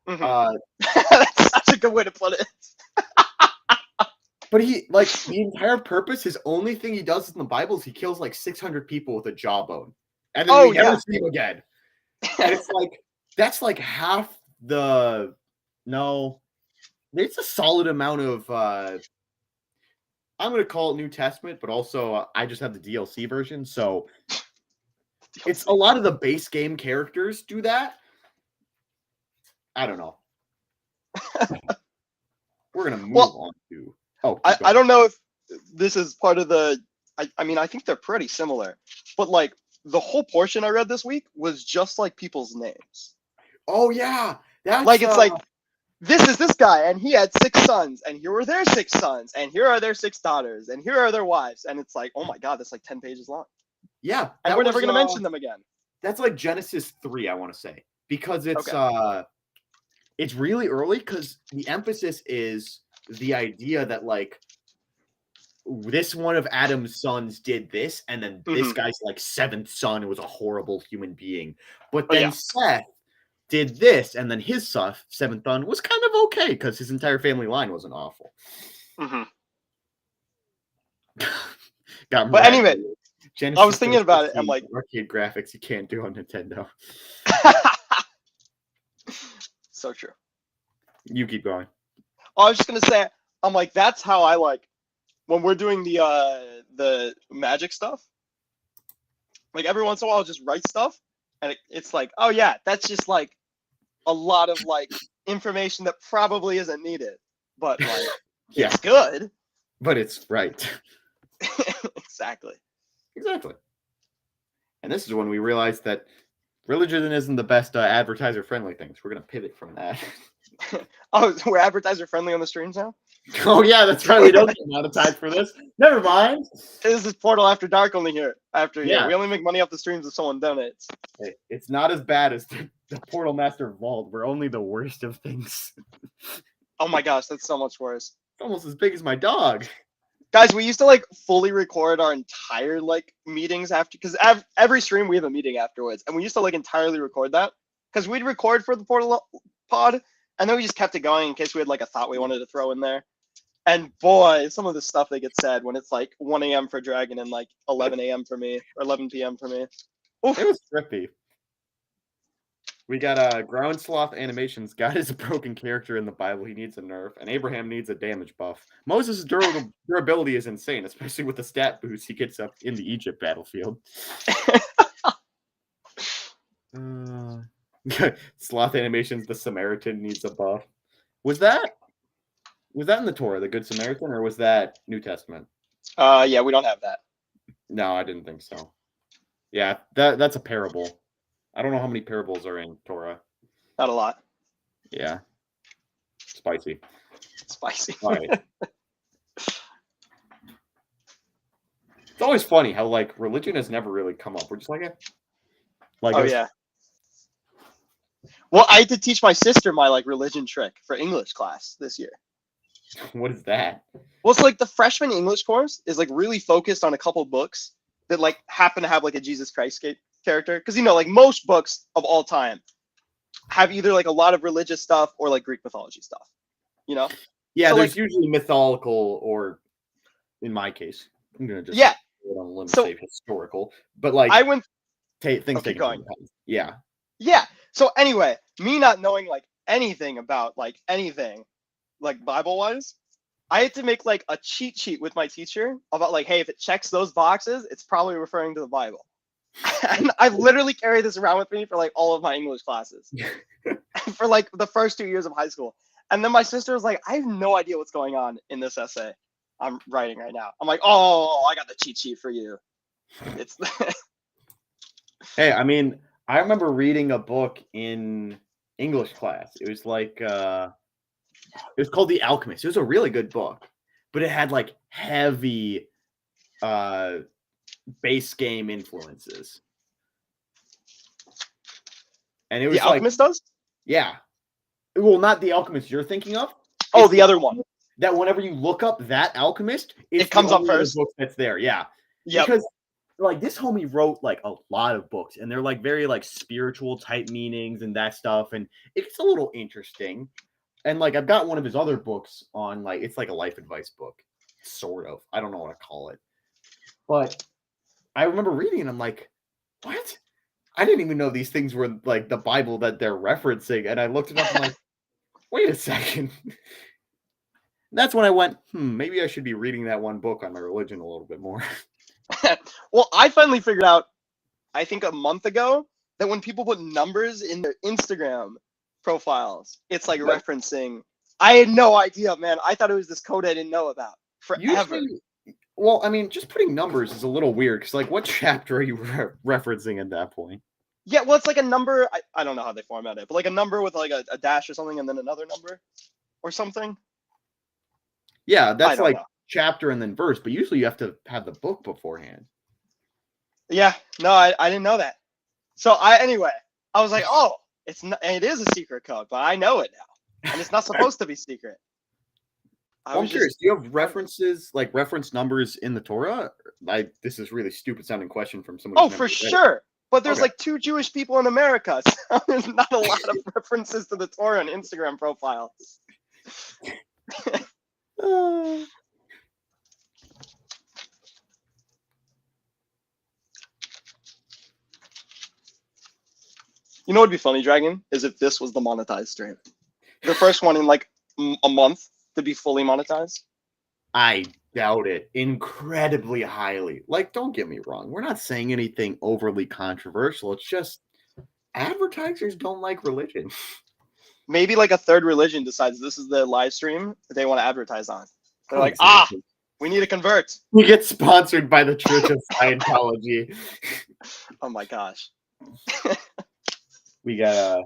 That's such a good way to put it. But he like the entire purpose, his only thing he does in the Bible is he kills like 600 people with a jawbone, and then Oh, we never yeah. see him again. And it's like that's like half the no. It's a solid amount of I'm going to call it New Testament, but also I just have the DLC version, so it's a lot of the base game characters do that. I don't know. We're gonna move on to. Oh, I don't know if this is part of the. I mean, I think they're pretty similar, but like the whole portion I read this week was just like people's names. Oh yeah, that's Like it's like this is this guy, and he had 6 sons, and here were their 6 sons, and here are their 6 daughters, and here are their wives, and it's like, oh my god, that's like 10 pages long. Yeah, and we're never gonna mention them again. That's like Genesis 3, I want to say, because it's Okay. It's really early because the emphasis is the idea that like this one of Adam's sons did this, and then this guy's like 7th son was a horrible human being. But then Seth did this, and then his 7th son was kind of okay because his entire family line wasn't awful. But anyway, Genesis I was thinking about it. I'm like, arcade graphics you can't do on Nintendo. So true. You keep going. I was just gonna say, I'm like, that's how I like when we're doing the magic stuff. Like every once in a while, I'll just write stuff, and it's like, oh yeah, that's just like a lot of like information that probably isn't needed, but like it's good. But it's right. Exactly. And this is when we realized that religion isn't the best advertiser-friendly thing. So we're going to pivot from that. Oh, we're advertiser-friendly on the streams now? Oh, yeah, that's right. We don't get monetized for this. Never mind. This is Portal After Dark only here. We only make money off the streams if someone donates. Hey, it's not as bad as the Portal Master Vault. We're only the worst of things. Oh my gosh, that's so much worse. It's almost as big as my dog. Guys, we used to like fully record our entire like meetings after, because every stream we have a meeting afterwards, and we used to like entirely record that because we'd record for the Portal pod, and then we just kept it going in case we had like a thought we wanted to throw in there. And boy, some of the stuff that gets said when it's like 1 a.m. for Dragon and like 11 a.m. for me, or 11 p.m. for me. Oof. It was trippy. We got Ground Sloth Animations. God is a broken character in the Bible. He needs a nerf, and Abraham needs a damage buff. Moses' durability is insane, especially with the stat boost he gets up in the Egypt battlefield. Sloth Animations, the Samaritan needs a buff. Was that in the Torah, the Good Samaritan, or was that New Testament? Yeah, we don't have that. No, I didn't think so. Yeah, that's a parable. I don't know how many parables are in Torah. Not a lot. Yeah. Spicy. All right. It's always funny how like religion has never really come up. We're just like, oh yeah. Well, I had to teach my sister my like religion trick for English class this year. What is that? Well, it's like the freshman English course is like really focused on a couple books that like happen to have like a Jesus Christ character, because like most books of all time have either like a lot of religious stuff or like Greek mythology stuff, Yeah, so, there's usually mytholocal, or in my case, I'm gonna just say historical, but like I went things taken going. Yeah. So anyway, me not knowing like anything about like anything like Bible wise, I had to make like a cheat sheet with my teacher about like, hey, if it checks those boxes, it's probably referring to the Bible. And I've literally carried this around with me for like all of my English classes for like the first 2 years of high school. And then my sister was like, I have no idea what's going on in this essay I'm writing right now. I'm like, oh, I got the cheat sheet for you. It's Hey, I mean, I remember reading a book in English class. It was like it was called The Alchemist. It was a really good book, but it had like heavy base game influences. And it was The Alchemist does? Yeah. Well, not The Alchemist you're thinking of. Oh, the other one. That whenever you look up that Alchemist, it comes up first. Book that's there, yeah. Because like this homie wrote like a lot of books, and they're like very like spiritual type meanings and that stuff, and it's a little interesting. And like I've got one of his other books on like it's like a life advice book, sort of. I don't know what to call it. But I remember reading and I'm like, what? I didn't even know these things were like the Bible that they're referencing. And I looked it up and I'm like, wait a second. That's when I went, maybe I should be reading that one book on my religion a little bit more. Well, I finally figured out, I think a month ago, that when people put numbers in their Instagram profiles, it's like referencing. I had no idea, man. I thought it was this code I didn't know about forever. Usually, well, I mean, just putting numbers is a little weird because, like, what chapter are you referencing at that point? Yeah, well, it's like a number. I don't know how they format it, but like a number with like a dash or something and then another number or something. Yeah, that's like know. chapter and then verse, but usually you have to have the book beforehand. Yeah, no, I didn't know that. So anyway, I was like, oh, it is a secret code, but I know it now, and it's not supposed to be secret. I'm curious. Do you have references, like reference numbers in the Torah? This is really stupid sounding question from someone. Oh, for sure. But there's like 2 Jewish people in America, so there's not a lot of references to the Torah on Instagram profiles. You know what would be funny, Dragon, is if this was the monetized stream. The first one in like a month to be fully monetized. I doubt it incredibly highly. Like, don't get me wrong. We're not saying anything overly controversial. It's just advertisers don't like religion. Maybe like a third religion decides this is the live stream that they want to advertise on. They're like, we need to convert. We get sponsored by the Church of Scientology. Oh my gosh. We got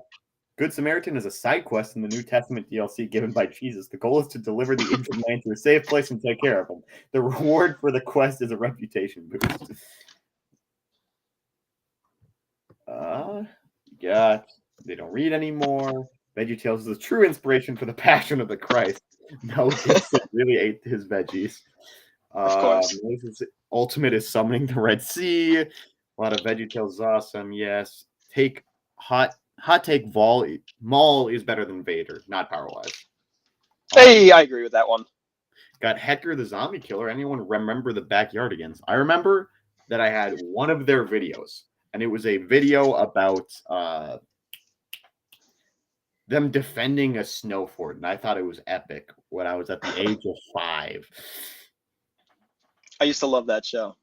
Good Samaritan is a side quest in the New Testament DLC given by Jesus. The goal is to deliver the injured man to a safe place and take care of him. The reward for the quest is a reputation boost. They don't read anymore. VeggieTales is a true inspiration for the Passion of the Christ. No, Gibson really ate his veggies. Of course. Moses' ultimate is summoning the Red Sea. A lot of VeggieTales is awesome. Yes. Hot take, Maul is better than Vader, not power-wise. Hey, I agree with that one. Got Hector the Zombie Killer. Anyone remember the Backyardigans? I remember that I had one of their videos, and it was a video about them defending a snow fort, and I thought it was epic when I was at the age of 5. I used to love that show.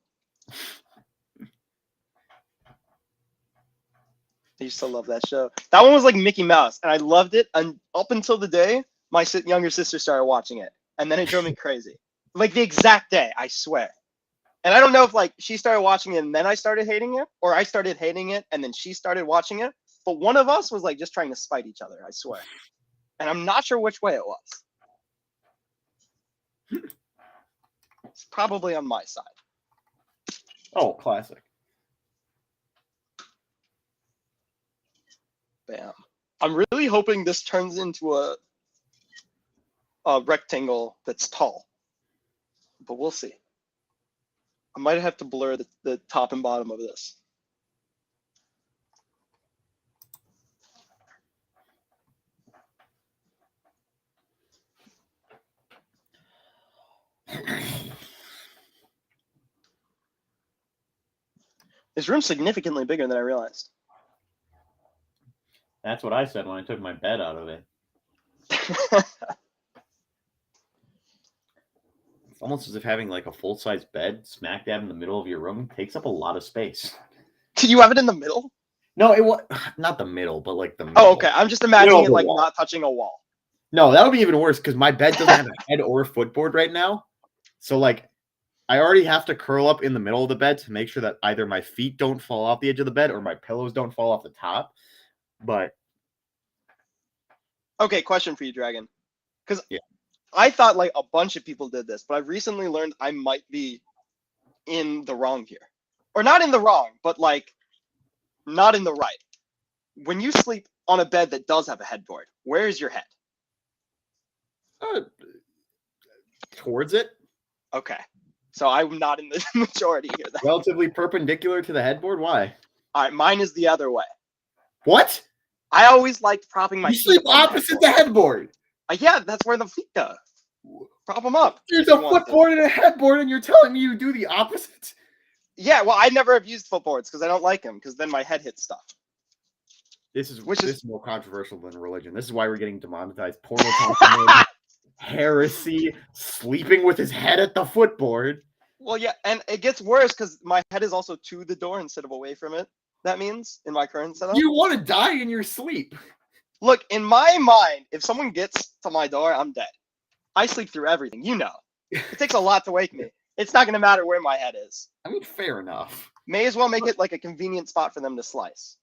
That one was like Mickey Mouse, and I loved it up until the day my younger sister started watching it, and then it drove me crazy. Like the exact day, I swear. And I don't know if like she started watching it and then I started hating it, or I started hating it and then she started watching it. But one of us was like just trying to spite each other, I swear. And I'm not sure which way it was. It's probably on my side. Oh, classic. Bam. I'm really hoping this turns into a rectangle that's tall. But we'll see. I might have to blur the top and bottom of this. This room's significantly bigger than I realized. That's what I said when I took my bed out of it. It's almost as if having like a full-size bed smack dab in the middle of your room takes up a lot of space. Did you have it in the middle? No, it was not the middle, but like the middle. Oh, okay. I'm just imagining it like not touching a wall. No, that would be even worse because my bed doesn't have a head or a footboard right now. So like I already have to curl up in the middle of the bed to make sure that either my feet don't fall off the edge of the bed or my pillows don't fall off the top. But okay, question for you, Dragon. Because I thought like a bunch of people did this, but I've recently learned I might be in the wrong here. Or not in the wrong, but like not in the right. When you sleep on a bed that does have a headboard, where is your head? Towards it. Okay. So I'm not in the majority here. Then. Relatively perpendicular to the headboard? Why? All right, mine is the other way. What? I always liked propping my feet up. You sleep opposite the headboard. Yeah, that's where the feet go. Prop them up. There's a footboard and a headboard, and you're telling me you do the opposite? Yeah, well, I never have used footboards because I don't like them because then my head hits stuff. This is more controversial than religion. This is why we're getting demonetized. Porno heresy, sleeping with his head at the footboard. Well, yeah, and it gets worse because my head is also to the door instead of away from it. That means in my current setup. You want to die in your sleep. Look, in my mind, if someone gets to my door, I'm dead. I sleep through everything, you know. It takes a lot to wake me. It's not going to matter where my head is. I mean, fair enough. May as well make it like a convenient spot for them to slice.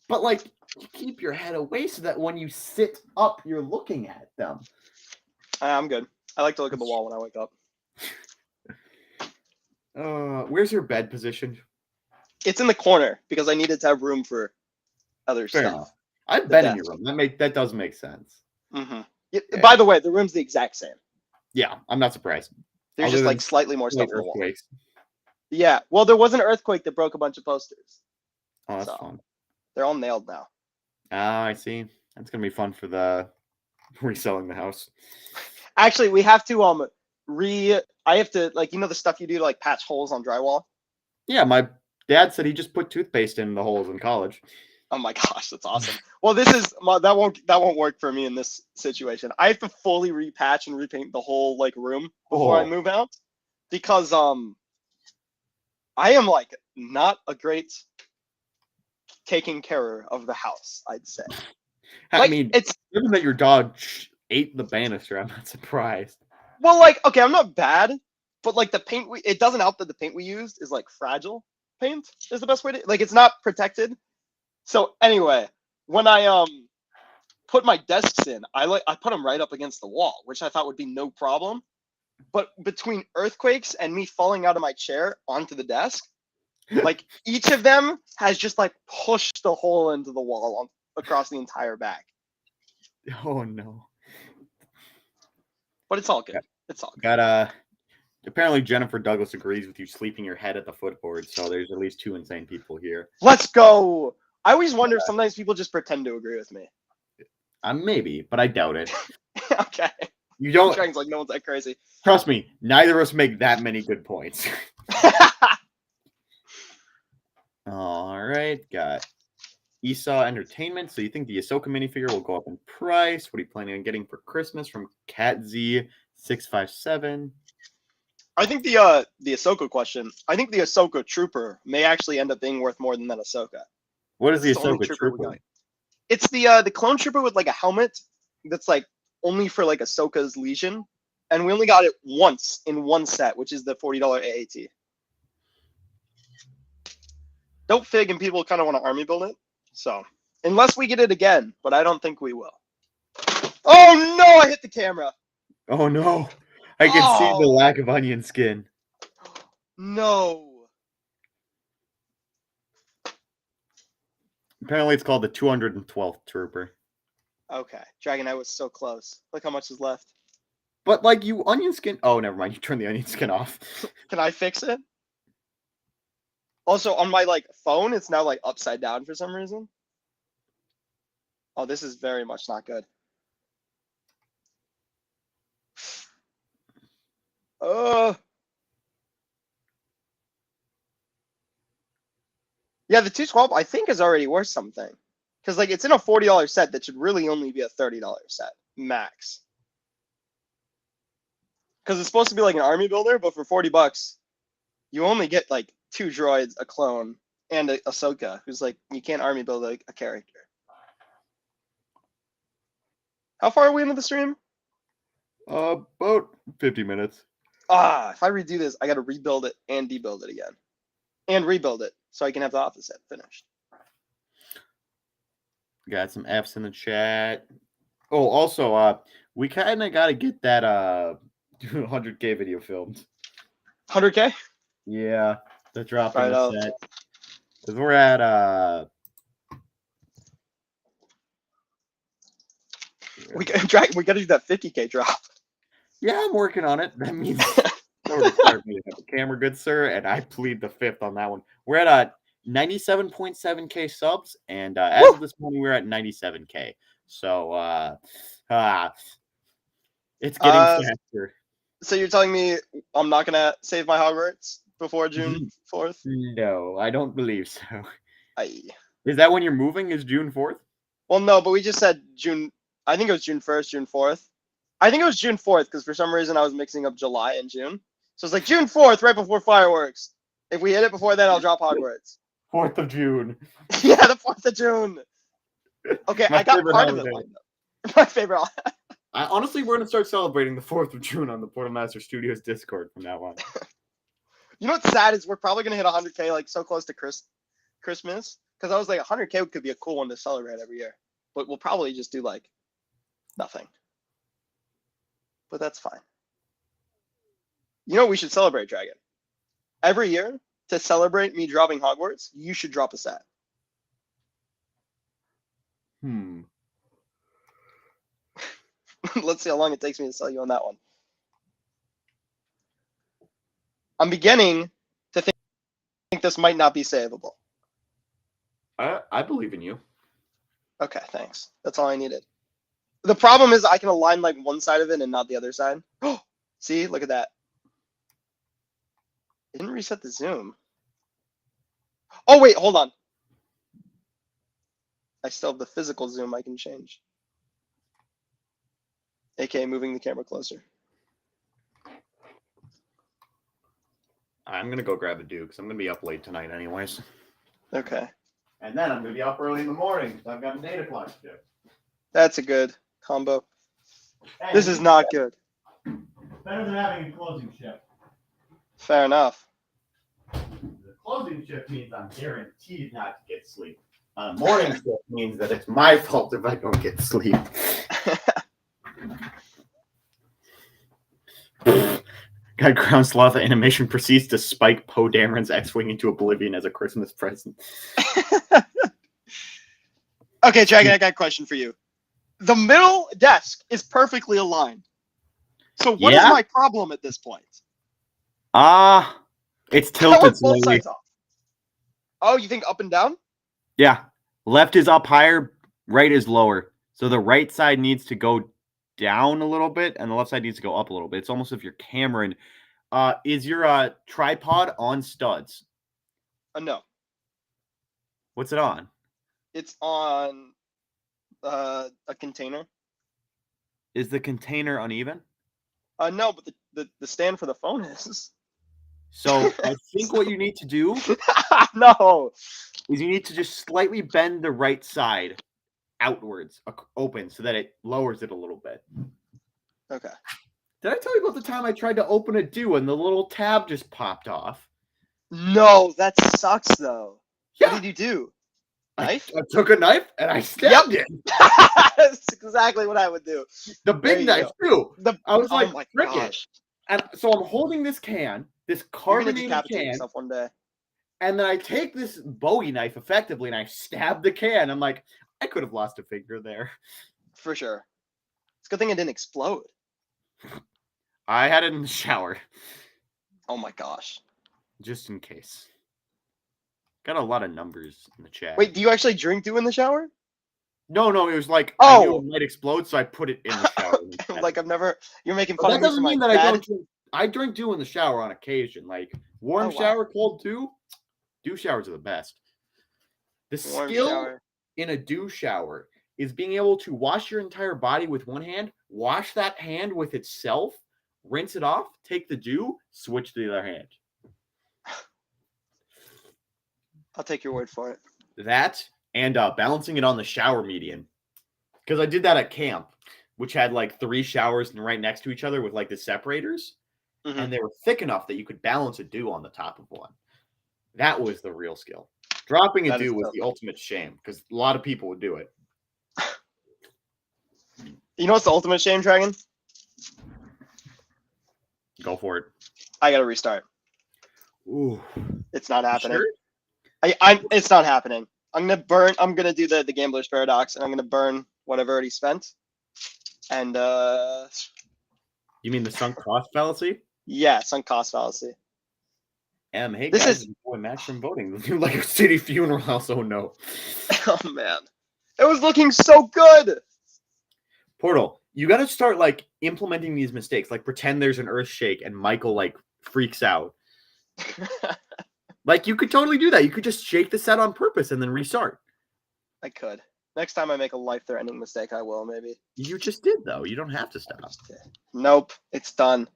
But like, you keep your head away so that when you sit up, you're looking at them. I'm good. I like to look at the wall when I wake up. Where's your bed positioned? It's in the corner because I needed to have room for other Fair stuff. Enough. I've been in your room. That does make sense. Mm-hmm. Yeah. By the way, the room's the exact same. Yeah, I'm not surprised. There's just like slightly more stuff on the wall. Yeah, well, there was an earthquake that broke a bunch of posters. Oh, that's fun. They're all nailed now. Ah, I see. That's gonna be fun for the reselling the house. Actually, we have to I have to, like, you know the stuff you do to like patch holes on drywall? Yeah, my dad said he just put toothpaste in the holes in college. Oh my gosh, that's awesome. Well, that won't work for me in this situation. I have to fully repatch and repaint the whole like room before I move out because I am like not a great taking care of the house, I'd say. I mean, it's given that your dog ate the banister, I'm not surprised. Well, like, okay, I'm not bad, but like the paint it doesn't help that the paint we used is like fragile paint is the best way to, like, it's not protected. So anyway, when I put my desks in, I put them right up against the wall, which I thought would be no problem. But between earthquakes and me falling out of my chair onto the desk, like each of them has just like pushed a hole into the wall across the entire back. Oh no. But it's all good. It's all good. Apparently Jennifer Douglas agrees with you sleeping your head at the footboard, so there's at least 2 insane people here. Let's go. I always wonder if sometimes people just pretend to agree with me. Maybe, but I doubt it. Okay. You don't. Like no one's that crazy. Trust me, neither of us make that many good points. All right, got Esau Entertainment. So you think the Ahsoka minifigure will go up in price? What are you planning on getting for Christmas from CatZ657? I think the Ahsoka question. I think the Ahsoka Trooper may actually end up being worth more than that Ahsoka. What is the Ahsoka Trooper? It's the clone trooper with like a helmet that's like only for like Ahsoka's Legion, and we only got it once in one set, which is the $40 AAT. Dope fig, and people kind of want to army build it. So unless we get it again, but I don't think we will. Oh no! I hit the camera. Oh no! I can see the lack of onion skin. No. Apparently, it's called the 212th Trooper. Okay, Dragon, I was so close. Look how much is left. But like you onion skin. Oh, never mind. You turn the onion skin off. Can I fix it? Also, on my like phone, it's now like upside down for some reason. Oh, this is very much not good. Yeah, the 212 I think is already worth something. Because like it's in a $40 set that should really only be a $30 set, max. Because it's supposed to be like an army builder, but for $40, you only get like 2 droids, a clone, and a Ahsoka, who's like, you can't army build like a character. How far are we into the stream? About 50 minutes. If I redo this, I got to rebuild it and debuild it again. And rebuild it so I can have the office set finished. Got some F's in the chat. Oh, also, we kind of got to get that 100K video filmed. 100K? Yeah, the drop in the set. Because we're at we got to do that 50K drop. Yeah, I'm working on it. That means require me to have a camera, good sir, and I plead the fifth on that one. We're at 97.7K subs, and as of this morning, we're at 97K. So, It's getting Uh, faster. so you're telling me I'm not gonna save my Hogwarts before June 4th? No, I don't believe so. I Is that when you're moving? Is June 4th? Well, no, but we just said June. I think it was June 1st, June 4th. I think it was June 4th because for some reason I was mixing up July and June. So it's like June 4th, right before fireworks. If we hit it before then, I'll drop Hogwarts. 4th of June. Yeah, the 4th of June. Okay, My I got favorite part of it holiday. lined up. My favorite. Honestly, we're gonna start celebrating the 4th of June on the Portal Master Studios Discord from now on. You know what's sad is we're probably gonna hit 100K like so close to Christmas because I was like 100K could be a cool one to celebrate every year, but we'll probably just do like nothing. But that's fine. You know what we should celebrate, Dragon? Every year to celebrate me dropping Hogwarts, you should drop a set. Let's see how long it takes me to sell you on that one. I'm beginning to think this might not be savable. I believe in you. Okay, thanks. That's all I needed. The problem is I can align like one side of it and not the other side. See, look at that. It didn't reset the zoom. Oh, wait, hold on. I still have the physical zoom I can change. AKA moving the camera closer. I'm gonna go grab a dew because I'm gonna be up late tonight anyways. Okay. And then I'm gonna be up early in the morning because I've got a data clock shift. That's a good combo. Hey, This is not good. better than having a closing shift. Fair enough. The closing shift means I'm guaranteed not to get sleep. Morning shift means that it's my fault if I don't get sleep. God, Ground Sloth animation proceeds to spike Poe Dameron's X-Wing into oblivion as a Christmas present. Okay, Dragon, I got a question for you. The middle desk is perfectly aligned. So what is my problem at this point? It's I tilted want both slightly. sides off. Oh, you think up and down? Yeah. Left is up higher, right is lower. So the right side needs to go down a little bit, and the left side needs to go up a little bit. It's almost if you're Cameron. Is your tripod on studs? No. What's it on? It's on a container. Is the container uneven? No, but the stand for the phone is. So I think what you need to do No. is you need to just slightly bend the right side outwards, open, so that it lowers it a little bit. Okay. Did I tell you about the time I tried to open a dew and the little tab just popped off? No, that sucks though. Yeah. What did you do? Knife? I took a knife and I stabbed it. That's exactly what I would do. The big knife too. I was like, oh my frick it. gosh. And so I'm holding this can, this carbonated You're gonna decapitate can, yourself one day. and then I take this Bowie knife effectively and I stab the can. I'm like, I could have lost a finger there. For sure. It's a good thing it didn't explode. I had it in the shower. Oh my gosh. Just in case. Got a lot of numbers in the chat. Wait, do you actually drink dew in the shower? No, it was like I knew it might explode, so I put it in the shower. Like you're making But fun that of me doesn't for mean my that bad. I drink dew in the shower on occasion. Like warm shower, cold dew. Dew showers are the best. The Warm skill shower. in a dew shower is being able to wash your entire body with one hand, wash that hand with itself, rinse it off, take the dew, switch to the other hand. I'll take your word for it. That and balancing it on the shower median. Because I did that at camp, which had like 3 showers right next to each other with like the separators. Mm-hmm. And they were thick enough that you could balance a dew on the top of one. That was the real skill. Dropping a dew was the ultimate shame because a lot of people would do it. You know what's the ultimate shame, Dragon? Go for it. I gotta restart. Ooh. It's not happening. Sure? It's not happening. I'm gonna do the gambler's paradox, and I'm gonna burn whatever already spent. And you mean the sunk cost fallacy? Yeah, sunk cost fallacy. Hey this guys, boy, match from voting. Like a city funeral house. Oh no. Oh man, it was looking so good. Portal, You got to start like implementing these mistakes. Like pretend there's an earth shake and Michael like freaks out. Like you could totally do that. You could just shake the set on purpose and then restart. I could. Next time I make a life-threatening mistake, I will maybe. You just did though. You don't have to stop. Nope, it's done.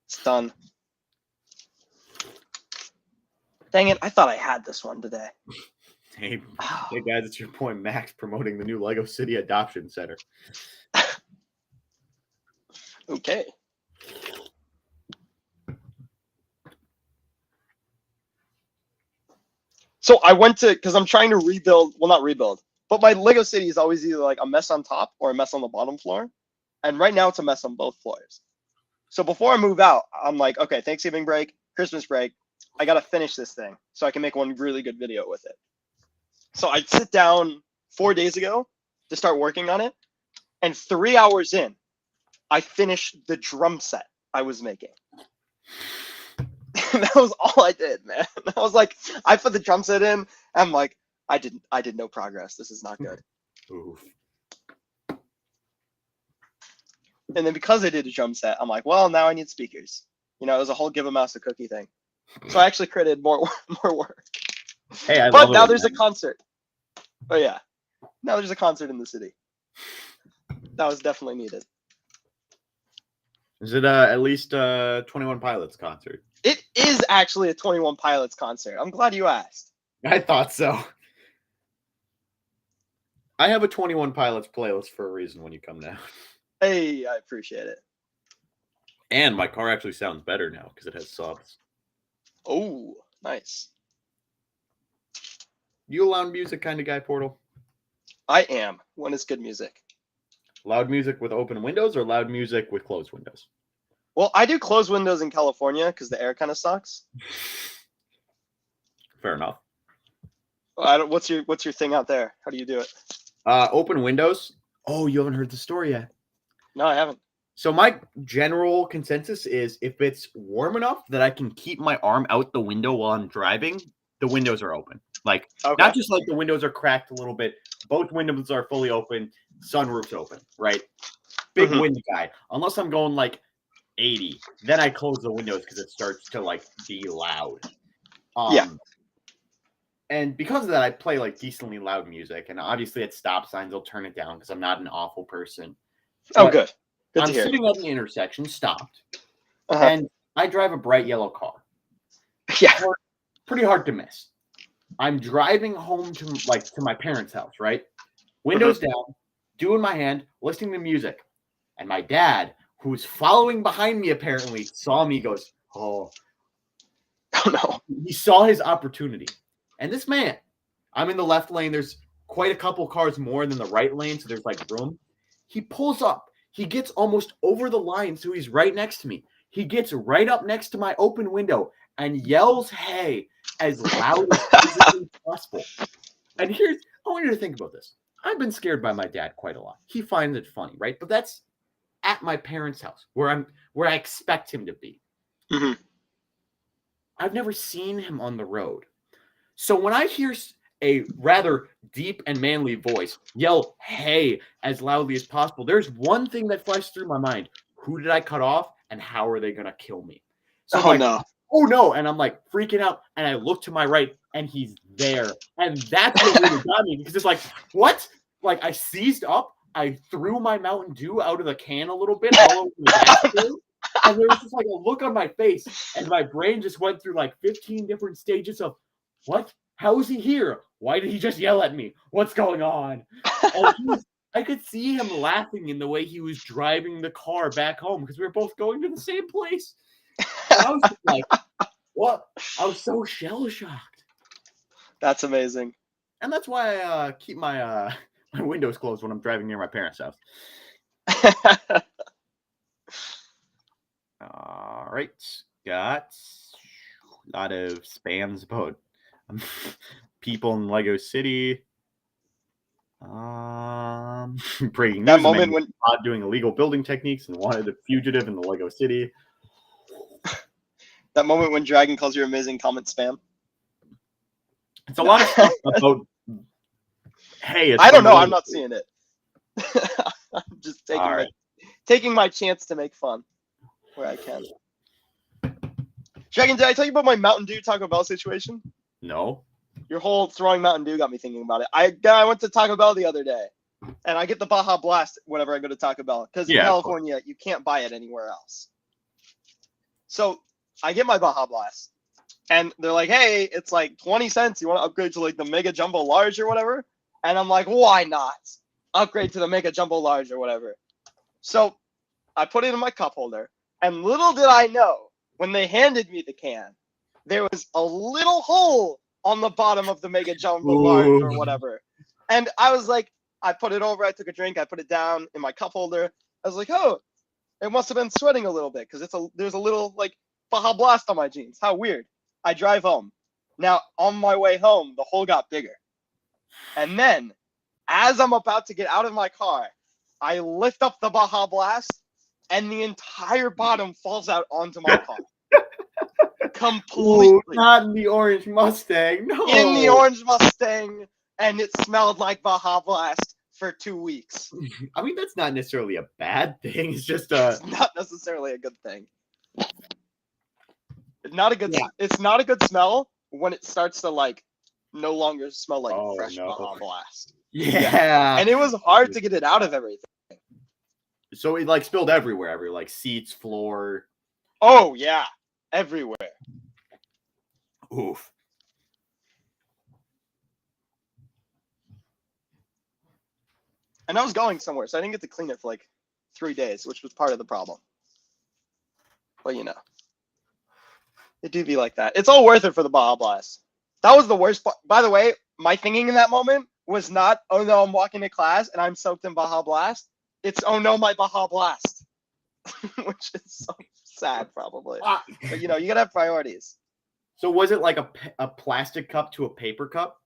It's done. Dang it! I thought I had this one today. Hey guys, it's your boy Max promoting the new Lego City Adoption Center. Okay. So I went to, because I'm trying to rebuild, well, not rebuild, but my Lego City is always either like a mess on top or a mess on the bottom floor. And right now it's a mess on both floors. So before I move out, I'm like, okay, Thanksgiving break, Christmas break, I got to finish this thing so I can make one really good video with it. So I sit down 4 days ago to start working on it. And 3 hours in, I finished the drum set I was making. That was all I did, man. I was like, I put the drum set in. I'm like, I did no progress. This is not good. Oof. And then because I did a drum set, I'm like, well, now I need speakers. You know, it was a whole give a mouse a cookie thing. So I actually created more work. Hey, but now there's a concert. Oh yeah, now there's a concert in the city. That was definitely needed. Is it at least 21 Pilots concert? It is actually a 21 Pilots concert. I'm glad you asked. I thought so. I have a 21 Pilots playlist for a reason when you come down. Hey, I appreciate it. And my car actually sounds better now because it has subs. Oh, nice. You a loud music kind of guy, Portal? I am. When is good music? Loud music with open windows or loud music with closed windows? Well, I do closed windows in California because the air kind of sucks. Fair enough. What's your thing out there? How do you do it? Open windows. Oh, you haven't heard the story yet. No, I haven't. So my general consensus is if it's warm enough that I can keep my arm out the window while I'm driving, the windows are open. Like, not just like the windows are cracked a little bit. Both windows are fully open. Sunroof's open, right? Big wind guy. Unless I'm going like 80, then I close the windows because it starts to like be loud. Yeah. And because of that, I play like decently loud music. And obviously at stop signs, I'll turn it down because I'm not an awful person. Oh, good. Good I'm to hear. sitting at the intersection, stopped, and I drive a bright yellow car. Yeah. Pretty hard to miss. I'm driving home to my parents' house, right? Windows down, doing my hand, listening to music. And my dad, who's following behind me apparently, saw me, goes, oh no. He saw his opportunity. And this man, I'm in the left lane. There's quite a couple cars more than the right lane, so there's like room. He pulls up. He gets almost over the line, so he's right next to me. He gets right up next to my open window and yells, hey, as loud as physically possible. And I want you to think about this. I've been scared by my dad quite a lot. He finds it funny, right? But that's at my parents' house where I expect him to be. Mm-hmm. I've never seen him on the road. So when I hear a rather deep and manly voice yell, hey, as loudly as possible, there's one thing that flashes through my mind. Who did I cut off and how are they going to kill me? So oh no. And I'm like freaking out. And I look to my right and he's there. And that's what really got me because it's like, what? Like I seized up. I threw my Mountain Dew out of the can a little bit all over the gas. And there was just like a look on my face. And my brain just went through like 15 different stages of what? How is he here? Why did he just yell at me? What's going on? And I could see him laughing in the way he was driving the car back home because we were both going to the same place. And I was just like, what? I was so shell-shocked. That's amazing. And that's why I keep my my windows closed when I'm driving near my parents' house. All right. Got a lot of spams about people in Lego City. Breaking news. That moment when doing illegal building techniques and wanted a fugitive in the Lego City. That moment when Dragon calls your amazing comment spam. It's a lot of stuff about. Hey, I don't know. I'm not seeing it. I'm just taking All right. taking my chance to make fun where I can. Dragon, did I tell you about my Mountain Dew Taco Bell situation? No. Your whole throwing Mountain Dew got me thinking about it. I went to Taco Bell the other day, and I get the Baja Blast whenever I go to Taco Bell because in California you can't buy it anywhere else. So I get my Baja Blast, and they're like, "Hey, it's like 20 cents. You want to upgrade to like the Mega Jumbo Large or whatever?" And I'm like, "Why not? Upgrade to the Mega Jumbo Large or whatever." So I put it in my cup holder, and little did I know, when they handed me the can, there was a little hole on the bottom of the Mega Jumbo Large or whatever. And I was like, I put it over, I took a drink, I put it down in my cup holder. I was like, oh, it must have been sweating a little bit because there's a little like Baja Blast on my jeans. How weird. I drive home. Now, on my way home, the hole got bigger. And then, as I'm about to get out of my car, I lift up the Baja Blast, and the entire bottom falls out onto my car. Completely. Ooh, not in the orange Mustang. No. In the orange Mustang, and it smelled like Baja Blast for 2 weeks. I mean, that's not necessarily a bad thing. It's just It's not necessarily a good thing. It's not a good smell when it starts to like no longer smell like fresh Baja Blast. Yeah. And it was hard to get it out of everything. So it like spilled everywhere, like seats, floor. Oh yeah, everywhere. Oof. And I was going somewhere, so I didn't get to clean it for like 3 days, which was part of the problem. Well, you know, it do be like that. It's all worth it for the Baja Blast. That was the worst part. By the way, my thinking in that moment was not, oh no, I'm walking to class and I'm soaked in Baja Blast. It's, oh no, my Baja Blast. Which is so sad, probably. But you know, you gotta have priorities. So was it like a plastic cup to a paper cup?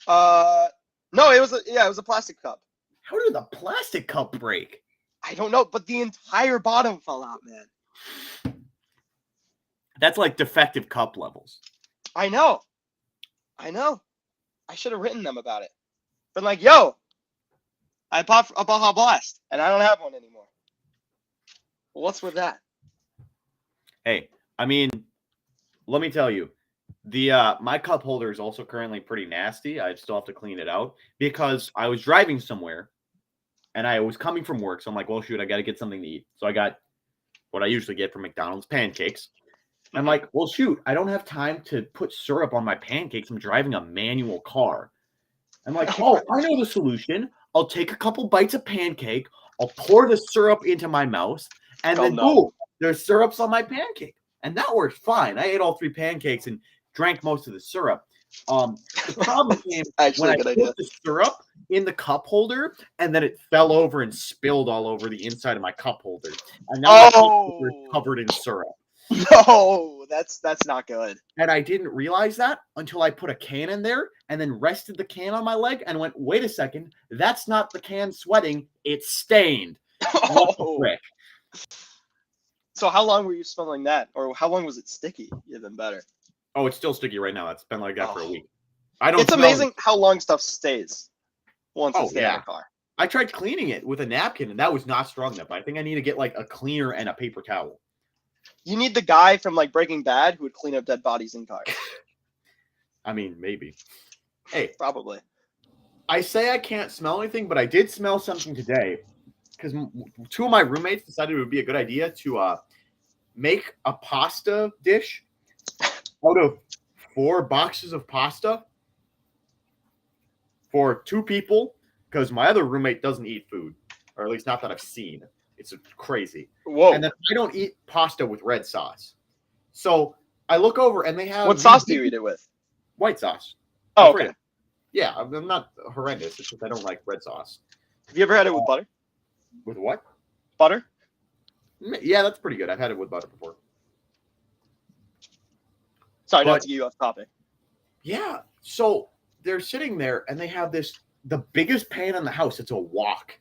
No, it was a plastic cup. How did the plastic cup break? I don't know, but the entire bottom fell out, man. That's like defective cup levels. I know. I should have written them about it. Been like, yo, I bought a Baja Blast, and I don't have one anymore. What's with that? Hey, I mean, let me tell you, the my cup holder is also currently pretty nasty. I still have to clean it out because I was driving somewhere, and I was coming from work. So I'm like, well, shoot, I got to get something to eat. So I got what I usually get from McDonald's, pancakes. I'm like, well, shoot, I don't have time to put syrup on my pancakes. I'm driving a manual car. I'm like, oh, I know the solution. I'll take a couple bites of pancake. I'll pour the syrup into my mouth. And then, boom, there's syrups on my pancake. And that works fine. I ate all 3 pancakes and drank most of the syrup. The problem came when I put the syrup in the cup holder, and then it fell over and spilled all over the inside of my cup holder. And now my cup holder is covered in syrup. No, that's not good. And I didn't realize that until I put a can in there and then rested the can on my leg and went, wait a second, that's not the can sweating, it's stained. What the frick? So how long were you smelling that? Or how long was it sticky? Even better. Oh, it's still sticky right now. It's been like that for a week. It's amazing how long stuff stays once it's in the car. I tried cleaning it with a napkin, and that was not strong enough. I think I need to get like a cleaner and a paper towel. You need the guy from like Breaking Bad who would clean up dead bodies in cars. I mean, maybe. Hey, probably. I say I can't smell anything, but I did smell something today because 2 of my roommates decided it would be a good idea to make a pasta dish out of 4 boxes of pasta for 2 people because my other roommate doesn't eat food, or at least not that I've seen. It's crazy. Whoa. And then I don't eat pasta with red sauce. So I look over and they have... What sauce do you eat it with? White sauce. Oh, okay. Yeah, I'm not horrendous. It's just I don't like red sauce. Have you ever had it with butter? With what? Butter? Yeah, that's pretty good. I've had it with butter before. Sorry, not to get you off topic. Yeah. So they're sitting there and they have the biggest pan in the house. It's a wok.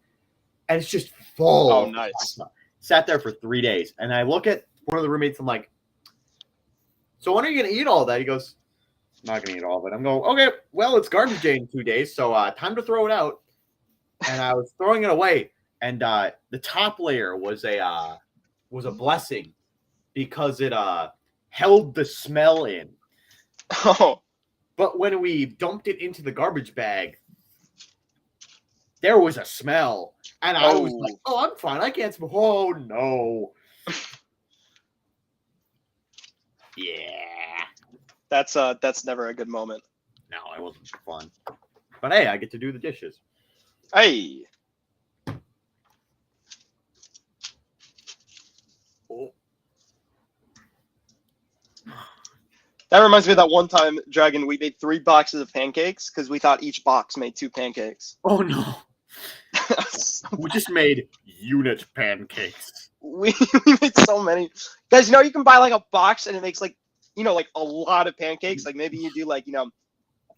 And it's just full. Oh, nice. Pasta. Sat there for 3 days. And I look at one of the roommates. I'm like, so when are you going to eat all that? He goes, I'm not going to eat all of it. I'm going, okay, well, it's garbage day in 2 days. So time to throw it out. And I was throwing it away. and the top layer was a blessing because it held the smell in. Oh. But when we dumped it into the garbage bag, there was a smell, and I was like, "Oh, I'm fine. I can't smell." Oh no. Yeah. That's never a good moment. No, it wasn't fun. But hey, I get to do the dishes. Hey. Oh. That reminds me of that one time, Dragon, we made 3 boxes of pancakes because we thought each box made 2 pancakes. Oh no. We just made unit pancakes. We made so many. Guys, you can buy like a box and it makes like, like a lot of pancakes. Like maybe you do like,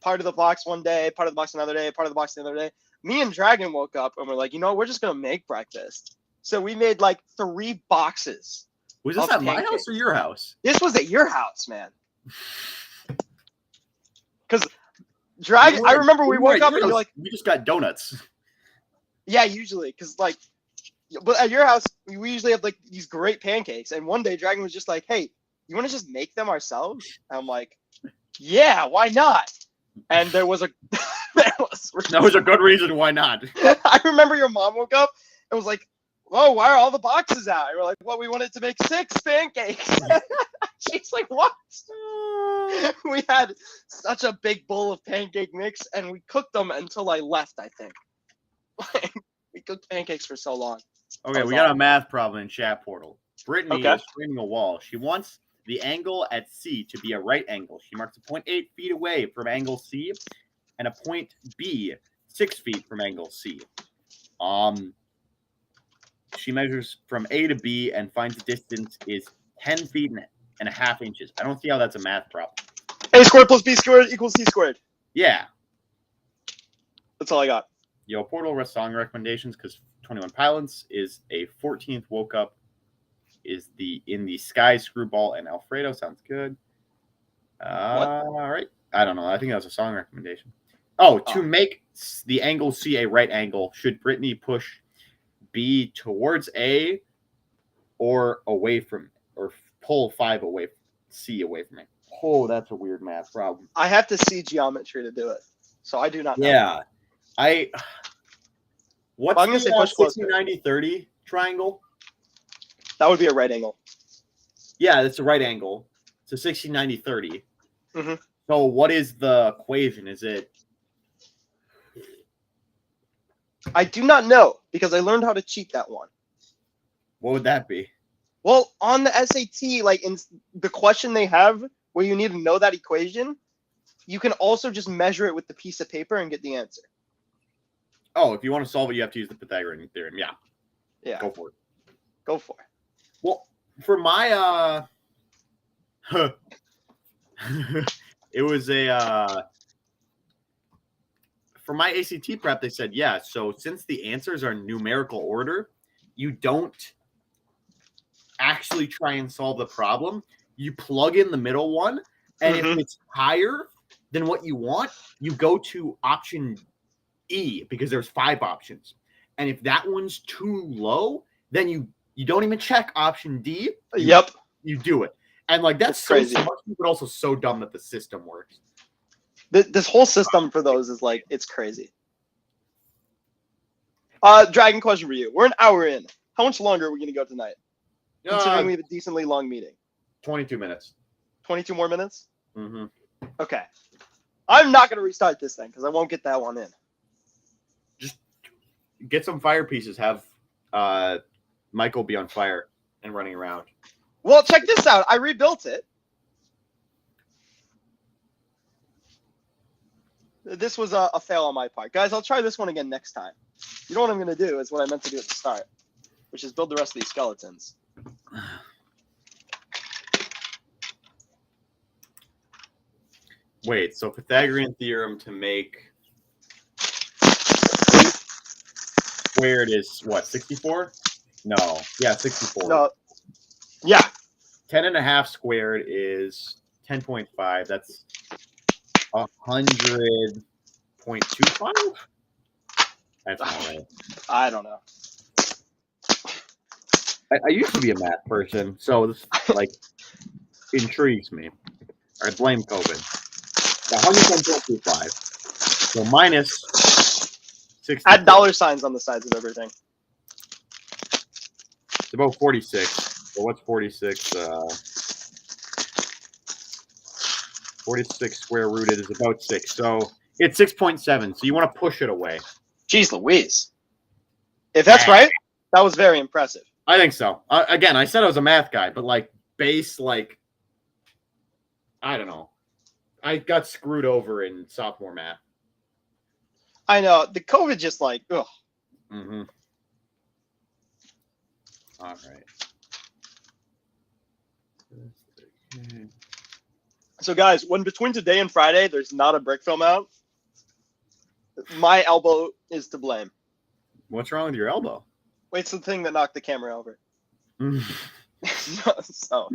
part of the box one day, part of the box another day, part of the box the other day. Me and Dragon woke up and we're like, we're just going to make breakfast. So we made like 3 boxes. Was this at my house or your house? This was at your house, man. Because Dragon, I remember we woke up and you're like, we just got donuts. Yeah, usually, because like, but at your house, we usually have like these great pancakes. And one day, Dragon was just like, "Hey, you want to just make them ourselves?" And I'm like, "Yeah, why not?" And there was a good reason why not. I remember your mom woke up and was like, "Whoa, why are all the boxes out?" And we're like, "Well, we wanted to make 6 pancakes." She's like, "What?" We had such a big bowl of pancake mix, and we cooked them until I left, I think. We cooked pancakes for so long. Okay, we got a math problem in chat portal. Brittany is framing a wall. She wants the angle at C to be a right angle. She marks a point 8 feet away from angle C and a point B 6 feet from angle C. She measures from A to B and finds the distance is 10 feet and a half inches. I don't see how that's a math problem. A squared plus B squared equals C squared. Yeah. That's all I got. Yo, Portal song recommendations because 21 Pilots is a 14th Woke Up is in the Sky Screwball and Alfredo. Sounds good. All right. I don't know. I think that was a song recommendation. To make the angle C a right angle, should Brittany push B towards A or away from or pull 5 away C away from it? Oh, that's a weird math problem. I have to see geometry to do it, so I do not know. Yeah. What's I'm gonna say push 60, 90, 30 triangle? That would be a right angle. Yeah, it's a right angle. It's a 60, 90, 30. Mm-hmm. So what is the equation? Is it? I do not know because I learned how to cheat that one. What would that be? Well, on the SAT, like in the question they have where you need to know that equation, you can also just measure it with the piece of paper and get the answer. Oh, if you want to solve it, you have to use the Pythagorean theorem. Yeah. Yeah. Go for it. Go for it. Well, for my it was for my ACT prep, they said, yeah, so since the answers are in numerical order, you don't actually try and solve the problem. You plug in the middle one, and if it's higher than what you want, you go to option E because there's 5 options. And if that one's too low, then you don't even check option D. You do it. And like that's so crazy, smart, but also so dumb that the system works. This whole system for those is like it's crazy. Dragon, question for you. We're an hour in. How much longer are we going to go tonight? Considering we have a decently long meeting. 22 minutes. 22 more minutes? Mm-hmm. Okay. I'm not going to restart this thing because I won't get that one in. Just get some fire pieces. Have Michael be on fire and running around. Well, check this out. I rebuilt it. This was a fail on my part. Guys, I'll try this one again next time. You know what I'm going to do is what I meant to do at the start, which is build the rest of these skeletons. Wait, so Pythagorean theorem to make squared is what, 64? No. Yeah, 64. No. Yeah. 10.5 squared is 10.5. That's 100.25? That's not right. I don't know. I used to be a math person, so this like intrigues me. I blame COVID. 100 times 125. So minus 60. Add dollar signs on the sides of everything. It's about 46. So what's 46? 46 square rooted is about 6. So it's 6.7. So you want to push it away. Jeez Louise. If that's right, that was very impressive. I think so. Again, I said I was a math guy, but like base, like, I don't know. I got screwed over in sophomore math. I know. The COVID just like, ugh. Mm-hmm. All right. So guys, when between today and Friday there's not a brick film out, my elbow is to blame. What's wrong with your elbow? Wait, it's the thing that knocked the camera over. So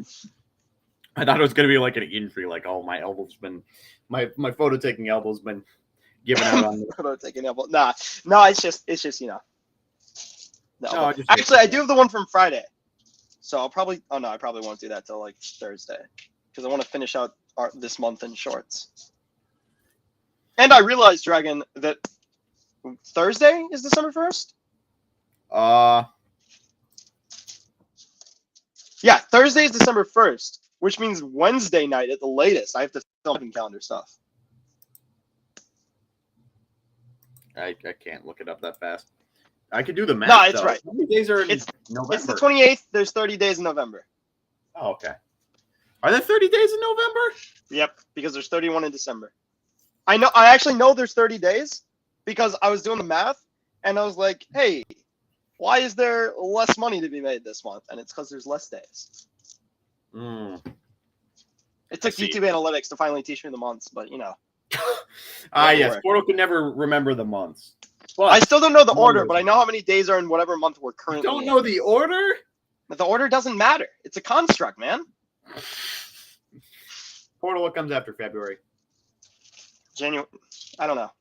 I thought it was gonna be like an injury, like, oh, my elbow's been my photo taking elbow's been given out on me. photo taking elbow. Nah, no, it's just you know. No, actually, I do have the one from Friday, so I'll probably. Oh no, I probably won't do that till like Thursday, because I want to finish out this month in shorts. And I realized, Dragon, that Thursday is December 1st. Yeah, Thursday is December 1st, which means Wednesday night at the latest. I have to film calendar stuff. I can't look it up that fast. I could do the math. No, it's though. right. How many days are in November? It's the 28th. There's 30 days in November. Oh, okay. Are there 30 days in November? Yep, because there's 31 in December. I actually know there's 30 days because I was doing the math and I was like, hey, why is there less money to be made this month? And it's because there's less days. It took YouTube Analytics to finally teach me the months, but you know. Yes. Portal can never remember the months. But I still don't know the order, but I know how many days are in whatever month we're currently in. You don't know the order? But the order doesn't matter. It's a construct, man. Portal, what comes after February? January. I don't know.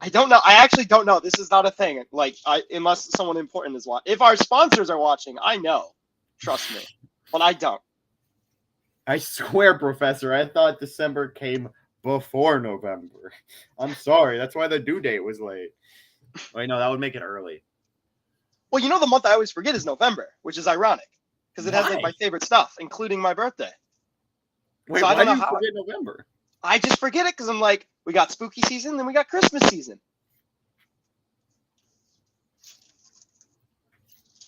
I don't know. I actually don't know. This is not a thing. Like, unless someone important is watching. If our sponsors are watching, I know. Trust me. But I don't. I swear, Professor, I thought December came before November. I'm sorry. That's why the due date was late. Wait, no, that would make it early. Well, you know the month I always forget is November, which is ironic. Because it has like my favorite stuff, including my birthday. Wait, so why do you forget November? I just forget it because I'm like, we got spooky season, then we got Christmas season.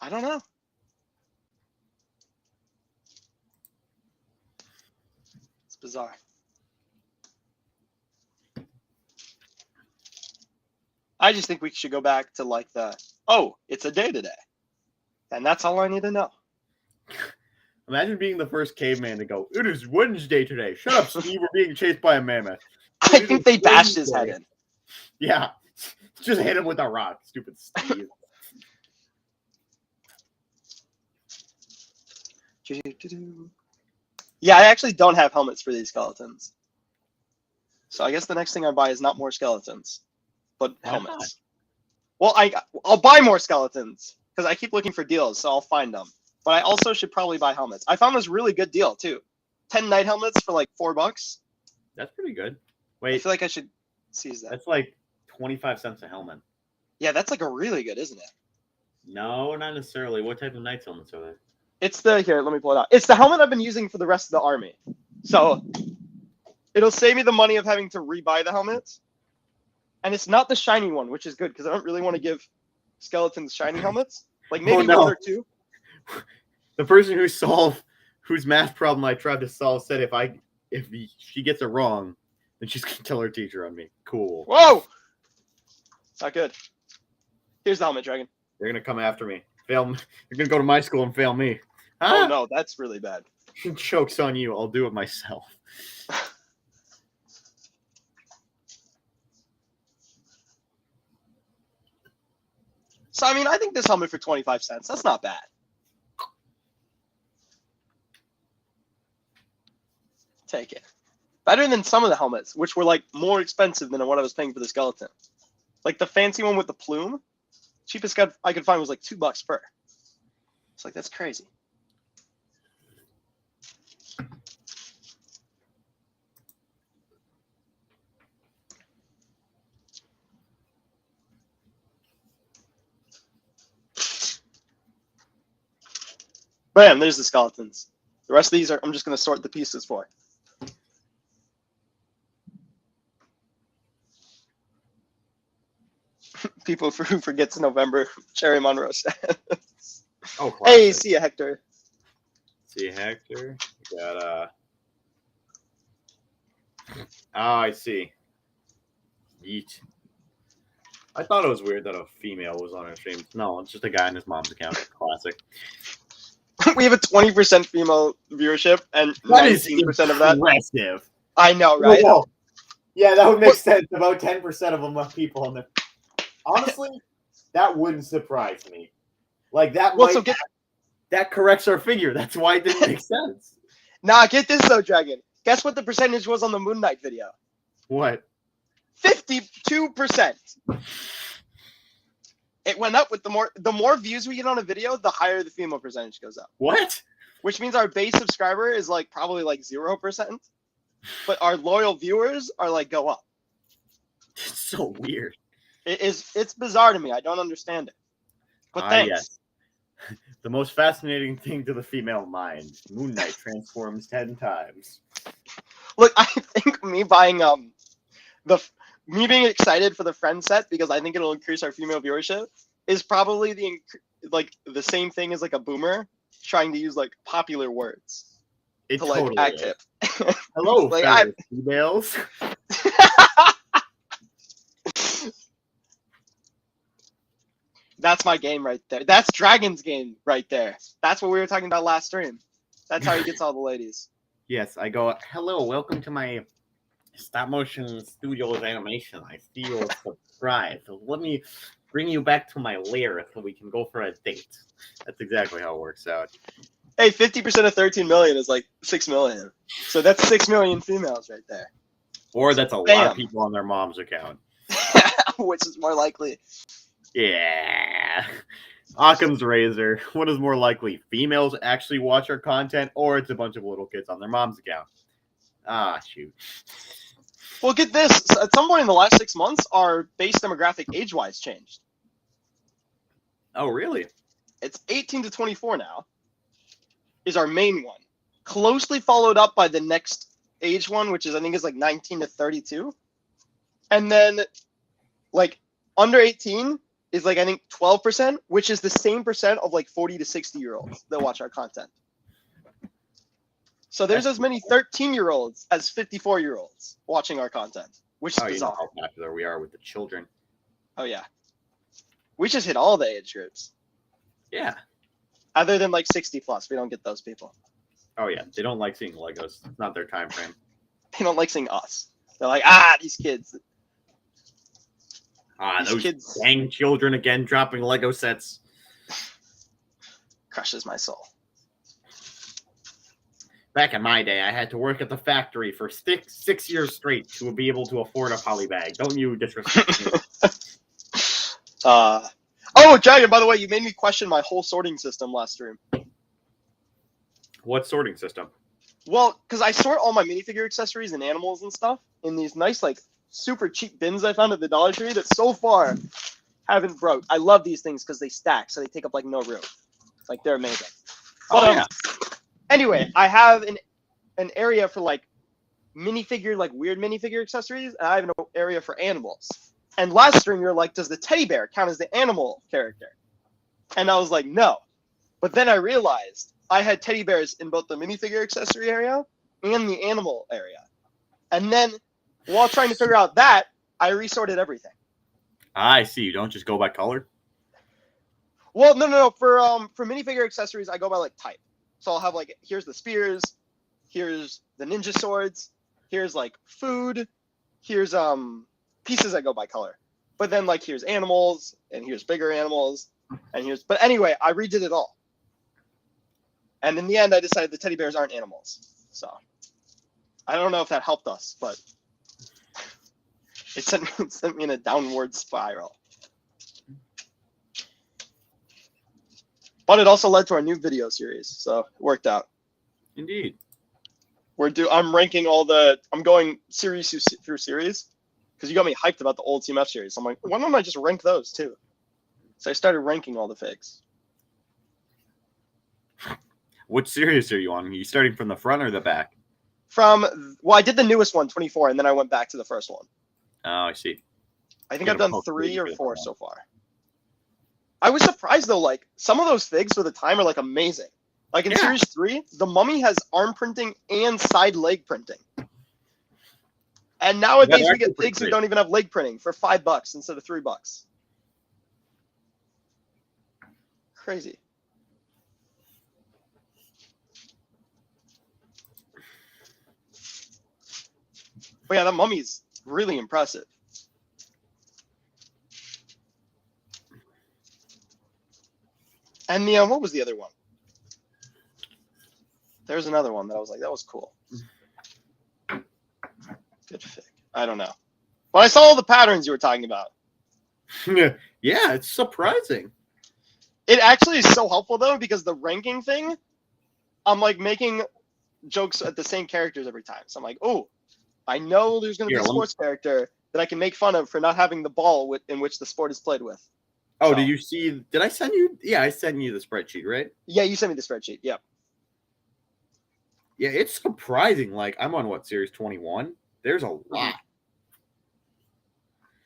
I don't know. It's bizarre. I just think we should go back to like it's a day today. And that's all I need to know. Imagine being the first caveman to go, it is Wednesday today. Shut up, Steve. We're being chased by a mammoth. I think they bashed his head in. Yeah. Just hit him with a rock, stupid Steve. Yeah, I actually don't have helmets for these skeletons. So I guess the next thing I buy is not more skeletons, but helmets. Well, I'll buy more skeletons because I keep looking for deals, so I'll find them. But I also should probably buy helmets. I found this really good deal too. 10 night helmets for like $4. That's pretty good. Wait, I feel like I should seize that. That's like 25 cents a helmet. Yeah, that's like a really good, isn't it? No, not necessarily. What type of night helmets are there? It's here, let me pull it out. It's the helmet I've been using for the rest of the army. So it'll save me the money of having to rebuy the helmets. And it's not the shiny one, which is good because I don't really want to give skeletons shiny helmets. Like maybe one or two. The person whose math problem I tried to solve said if she gets it wrong, then she's gonna tell her teacher on me. Cool. Whoa! Not good. Here's the helmet, Dragon. They're gonna come after me. Fail me. They're gonna go to my school and fail me. Oh no, that's really bad. Joke's on you. I'll do it myself. So I mean, I think this helmet for 25 cents, that's not bad. Take it. Better than some of the helmets, which were like more expensive than what I was paying for the skeleton. Like the fancy one with the plume, cheapest I could find was like $2 per. It's like, that's crazy. Bam, there's the skeletons. The rest of these I'm just going to sort the pieces for. People who forgets November, Cherry Monroe said. Oh, classic. Hey, see ya, Hector. See Hector. We got oh, I see. Yeet. I thought it was weird that a female was on our stream. No, it's just a guy on his mom's account. Classic. We have a 20% female viewership, and That is 19% of that. impressive. I know, right? Well, yeah, that would make sense. About 10% of them are people on there. Honestly, that wouldn't surprise me. Like that Well, might so that corrects our figure. That's why it didn't make sense. Nah, get this though, Dragon. Guess what the percentage was on the Moon Knight video? What? 52%. It went up with the more views we get on a video, the higher the female percentage goes up. What? Which means our base subscriber is like probably like 0%, but our loyal viewers are like go up. It's so weird. It's bizarre to me. I don't understand it. But thanks. Yes. The most fascinating thing to the female mind: Moon Knight transforms 10 times. Look, I think me buying me being excited for the friend set because I think it'll increase our female viewership is probably the same thing as like a boomer trying to use like popular words It to totally like act is. hip. Hello, Like, fellow females. That's my game right there. That's Dragon's game right there. That's what we were talking about last stream. That's how he gets all the ladies. Yes, I go, hello, welcome to my stop motion studios animation. I see you're subscribed. So let me bring you back to my lair so we can go for a date. That's exactly how it works out. Hey, 50% of 13 million is like 6 million. So that's 6 million females right there. Or that's a lot of people on their mom's account. Which is more likely. Yeah. Occam's razor. What is more likely? Females actually watch our content, or it's a bunch of little kids on their mom's account? Ah, shoot. Well, get this. At some point in the last 6 months, our base demographic age-wise changed. Oh, really? It's 18 to 24 now is our main one. Closely followed up by the next age one, which is I think is like 19 to 32. And then like under 18 is like I think 12%, which is the same percent of like 40 to 60-year-olds that watch our content. So there's as many 13-year-olds as 54-year-olds watching our content, which is bizarre. You know how popular we are with the children. Oh yeah. We just hit all the age groups. Yeah. Other than like 60 plus, we don't get those people. Oh yeah, they don't like seeing Legos. It's not their time frame. They don't like seeing us. They're like, these kids. Those kids. Dang children again dropping Lego sets. Crushes my soul. Back in my day, I had to work at the factory for 6 years straight to be able to afford a poly bag. Don't you disrespect me. Oh, Dragon, by the way, you made me question my whole sorting system last stream. What sorting system? Well, because I sort all my minifigure accessories and animals and stuff in these nice, like, super cheap bins I found at the Dollar Tree that so far haven't broke. I love these things because they stack, so they take up, like, no room. Like, they're amazing. But, yeah. Anyway, I have an area for, like, minifigure, like, weird minifigure accessories, and I have an area for animals. And last stream, you're like, does the teddy bear count as the animal character? And I was like, no. But then I realized I had teddy bears in both the minifigure accessory area and the animal area. And then, while trying to figure out that, I resorted everything. I see. You don't just go by color? Well, no. For minifigure accessories, I go by, like, type. So I'll have, like, here's the spears, here's the ninja swords, here's, like, food, here's, pieces I go by color. But then, like, here's animals, and here's bigger animals, and here's... But anyway, I redid it all. And in the end, I decided the teddy bears aren't animals. So, I don't know if that helped us, but it sent me in a downward spiral. But it also led to our new video series, so it worked out. Indeed. I'm ranking all the. I'm going series through series because you got me hyped about the old Team F series. So I'm like, why don't I just rank those too? So I started ranking all the figs. Which series are you on? Are you starting from the front or the back? I did the newest one, 24, and then I went back to the first one. Oh, I see. I think I've done 3 or 4 so far. I was surprised though, like some of those figs for the time are like amazing. Like in Series 3, the Mummy has arm printing and side leg printing. And nowadays we get figs who don't even have leg printing for $5 instead of $3. Crazy. But yeah, that Mummy's really impressive. And the what was the other one? There's another one that I was like, that was cool. Good fig. I don't know. But I saw all the patterns you were talking about. Yeah, it's surprising. It actually is so helpful though, because the ranking thing, I'm like making jokes at the same characters every time. So I'm like, oh, I know there's going to be a sports character that I can make fun of for not having the ball in which the sport is played with. Oh, so. Did you see? Did I send you? Yeah, I sent you the spreadsheet, right? Yeah, you sent me the spreadsheet. Yep. Yeah, it's surprising. Like, I'm on Series 21? There's a lot.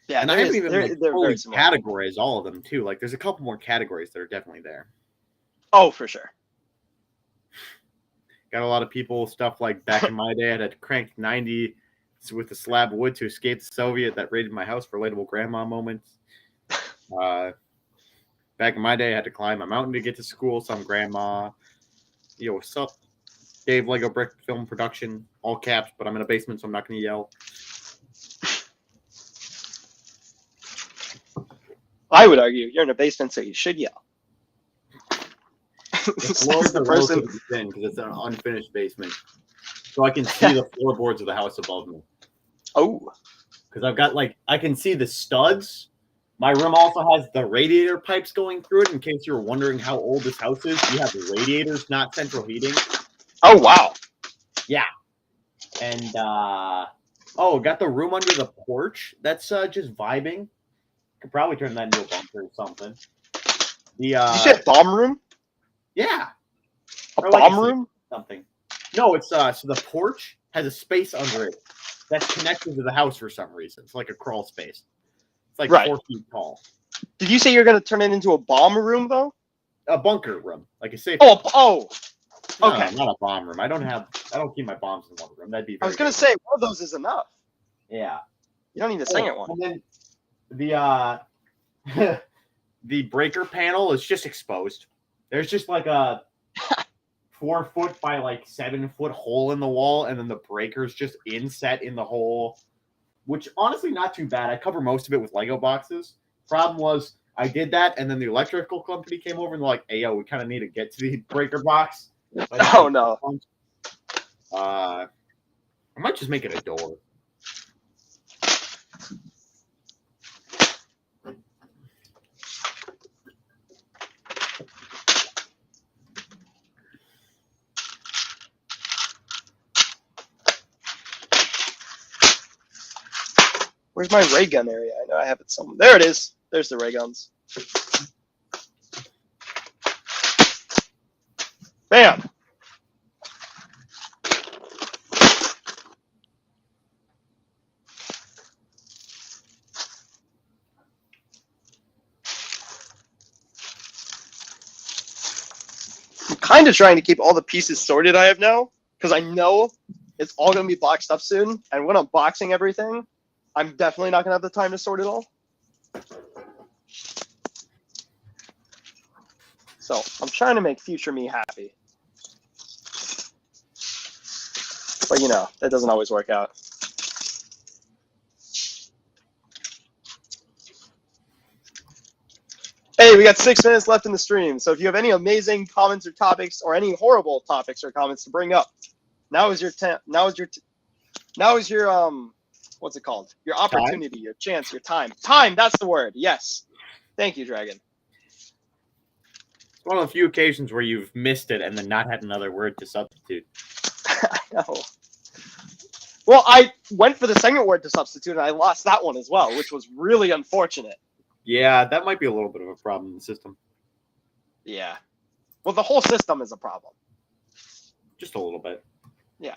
Yeah, and I haven't even fully categorized all of them too. Like, there's a couple more categories that are definitely there. Oh, for sure. Got a lot of people stuff like back in my day, I had cranked 90 with a slab of wood to escape the Soviet that raided my house for relatable grandma moments. Back in my day, I had to climb a mountain to get to school. Some grandma, yo, what's up? Dave Lego Brick Film Production, all caps, but I'm in a basement, so I'm not going to yell. I would argue you're in a basement, so you should yell. The person because it's an unfinished basement, so I can see the floorboards of the house above me. Oh, because I've got I can see the studs. My room also has the radiator pipes going through it. In case you were wondering how old this house is, we have radiators, not central heating. Oh wow! Yeah, and got the room under the porch. That's just vibing. Could probably turn that into a bunker or something. You said bomb room? Yeah. A bomb room? Something. No, it's so the porch has a space under it that's connected to the house for some reason. It's like a crawl space. It's like 4 feet tall. Did you say you're going to turn it into a bomb room though? A bunker room, like a safe. Oh. Okay. No, not a bomb room. I don't keep my bombs in one room. That'd be. I was going to say one of those is enough. Yeah. You don't need a second one. And then the the breaker panel is just exposed. There's just like a 4 foot by 7 foot hole in the wall, and then the breaker's just inset in the hole, which honestly not too bad. I cover most of it with Lego boxes. Problem was I did that, and then the electrical company came over and they're like, "Hey, yo, we kind of need to get to the breaker box." Oh no! I might just make it a door. Where's my ray gun area? I know I have it somewhere. There it is. There's the ray guns. Bam! I'm kind of trying to keep all the pieces sorted I have now, because I know it's all going to be boxed up soon, and when I'm boxing everything, I'm definitely not going to have the time to sort it all. So I'm trying to make future me happy. But that doesn't always work out. Hey, we got 6 minutes left in the stream. So if you have any amazing comments or topics, or any horrible topics or comments to bring up, now is your what's it called? Your opportunity, your chance, your time. Time, that's the word. Yes. Thank you, Dragon. one of the few occasions where you've missed it and then not had another word to substitute. I know. Well, I went for the second word to substitute, and I lost that one as well, which was really unfortunate. Yeah, that might be a little bit of a problem in the system. Yeah. Well, the whole system is a problem. Just a little bit. Yeah.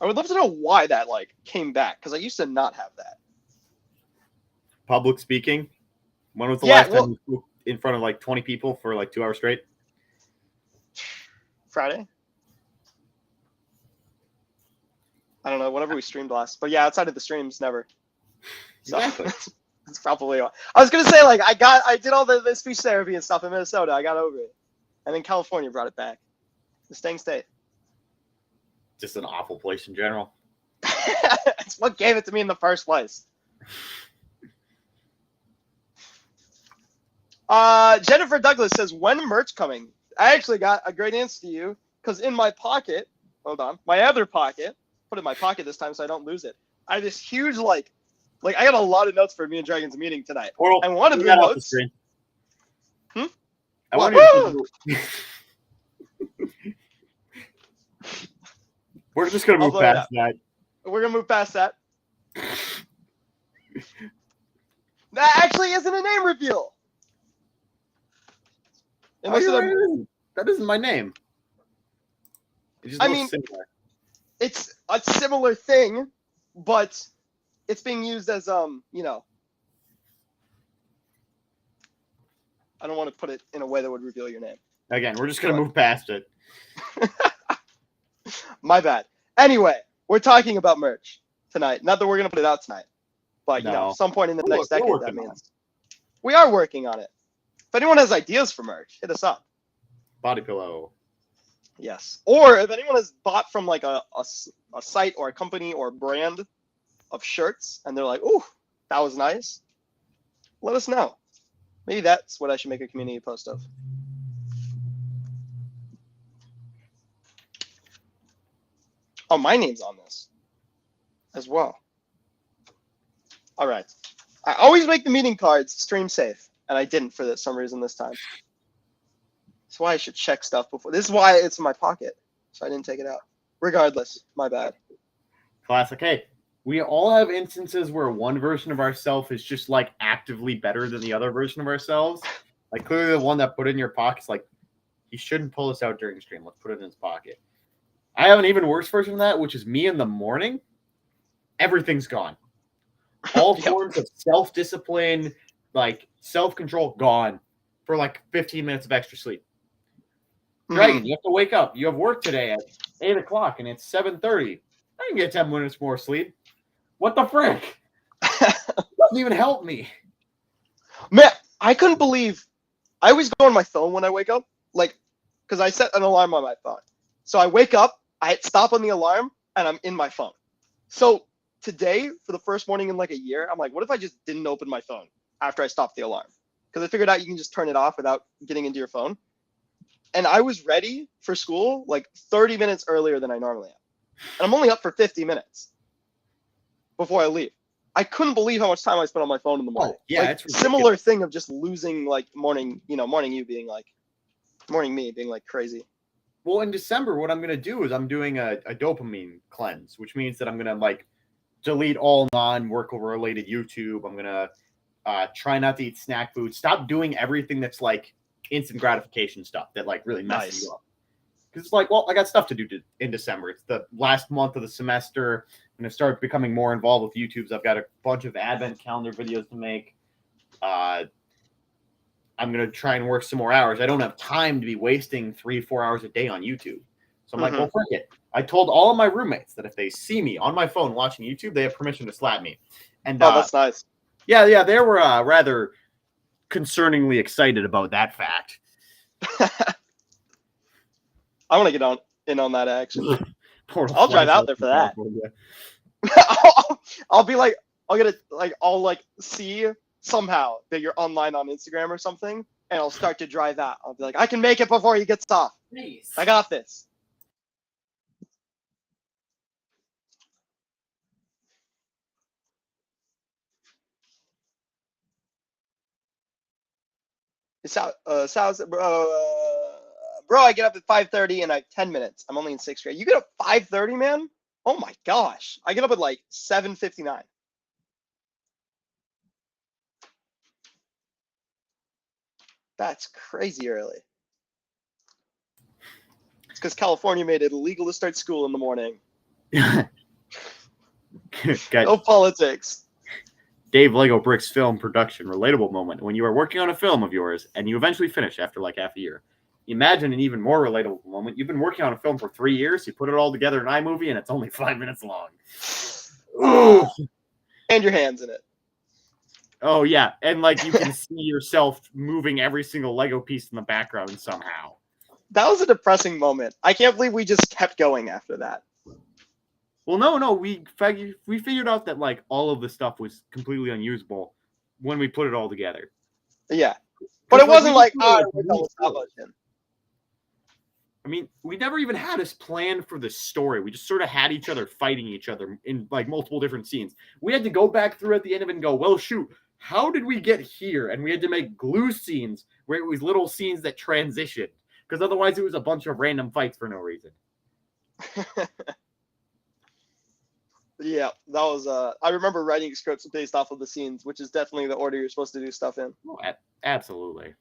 I would love to know why that came back, because I used to not have that. Public speaking. When was the Yeah, last well- time you spoke in front of 20 people for 2 hours straight? Friday? I don't know, whenever we streamed last. But yeah, outside of the streams, never. So Exactly. that's probably all. I was gonna say, I did all the speech therapy and stuff in Minnesota. I got over it. And then California brought it back. The staying state. Just an awful place in general. It's what gave it to me in the first place. Jennifer Douglas says, when merch coming? I actually got a great answer to you, because in my pocket, hold on, my other pocket, put it in my pocket this time so I don't lose it. I have this huge, I got a lot of notes for me and Dragon's meeting tonight. Oral, And one of the get that off the notes. screen. I What? want you to We're just going to I'll move blow it past that. We're going to move past that. That actually isn't a name reveal. Unless That isn't my name. It just I looks mean- similar. it's a similar thing, but it's being used as I don't want to put it in a way that would reveal your name. Again, we're just going to move past it. My bad. Anyway, we're talking about merch tonight. Not that we're gonna put it out tonight, but No. some point in the We're next decade, working that on means we are working on it. If anyone has ideas for merch, hit us up. Body pillow. Yes. Or if anyone has bought from a site or a company or a brand of shirts and they're like, "Ooh, that was nice," let us know. Maybe that's what I should make a community post of. Oh, my name's on this as well. All right. I always make the meeting cards stream safe, and I didn't for some reason this time. That's why I should check stuff before. This is why it's in my pocket, so I didn't take it out. Regardless, my bad. Classic. Hey, we all have instances where one version of ourselves is just actively better than the other version of ourselves. Clearly the one that put it in your pocket's he shouldn't pull this out during the stream. Let's put it in his pocket. I have an even worse version of that, which is me in the morning. Everything's gone. All Yep. forms of self-discipline, self-control, gone for 15 minutes of extra sleep. Dragon, you have to wake up. You have work today at 8 o'clock, and it's 7:30. I can get 10 minutes more sleep. What the frick? Doesn't even help me. Man, I couldn't believe. I always go on my phone when I wake up, because I set an alarm on my phone. So I wake up, I hit stop on the alarm, and I'm in my phone. So today, for the first morning in a year, I'm like, what if I just didn't open my phone after I stopped the alarm? Because I figured out you can just turn it off without getting into your phone. And I was ready for school 30 minutes earlier than I normally am. And I'm only up for 50 minutes before I leave. I couldn't believe how much time I spent on my phone in the morning. Oh, yeah, it's ridiculous. similar thing of just losing morning you being morning me being crazy. Well, in December, what I'm going to do is I'm doing a dopamine cleanse, which means that I'm going to delete all non-work related YouTube. I'm going to try not to eat snack food. Stop doing everything that's instant gratification stuff that really messes you up. Because it's well, I got stuff to do in December. It's the last month of the semester. I'm going to start becoming more involved with YouTubes. I've got a bunch of advent calendar videos to make. I'm going to try and work some more hours. I don't have time to be wasting 3-4 hours a day on YouTube. So I'm well, frick it. I told all of my roommates that if they see me on my phone watching YouTube, they have permission to slap me. And that's nice. Yeah, they were rather concerningly excited about that fact. I want to get in on that action. Portal I'll drive out there for that. I'll be I'll get I'll see somehow that you're online on Instagram or something, and I'll start to drive out. I'll be I can make it before he gets off. Nice. I got this. Bro, I get up at 5:30 and I have 10 minutes. I'm only in sixth grade. You get up 5:30, man? Oh my gosh. I get up at like 7:59. That's crazy early. It's because California made it illegal to start school in the morning. No politics. Dave Lego Bricks film production relatable moment when you are working on a film of yours and you eventually finish after like half a year. Imagine an even more relatable moment. You've been working on a film for 3 years. You put it all together in iMovie and it's only 5 minutes long. Ooh. And your hands in it. Oh yeah, and like you can see yourself moving every single Lego piece in the background somehow. That was a depressing moment. I can't believe we just kept going after that. Well, no, we figured out that like all of the stuff was completely unusable when we put it all together. Yeah, but it wasn't like, I mean, we never even had us planned for the story. We just sort of had each other fighting each other in like multiple different scenes. We had to go back through at the end of it and go, well, shoot, how did we get here? And we had to make glue scenes where it was little scenes that transitioned, because otherwise it was a bunch of random fights for no reason. Yeah, that was. I remember writing scripts based off of the scenes, which is definitely the order you're supposed to do stuff in. Oh, absolutely.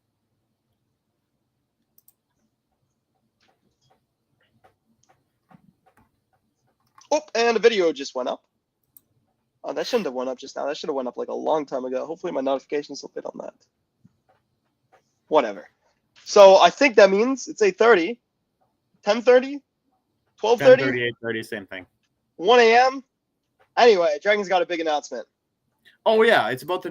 Oh, and a video just went up. Oh, that shouldn't have went up just now. That should have went up like a long time ago. Hopefully my notifications will fit on that. Whatever. So I think that means it's 8:30, 10:30, 12:30, 8:30, same thing. 1 a.m. Anyway, Dragon's got a big announcement. Oh yeah, it's about the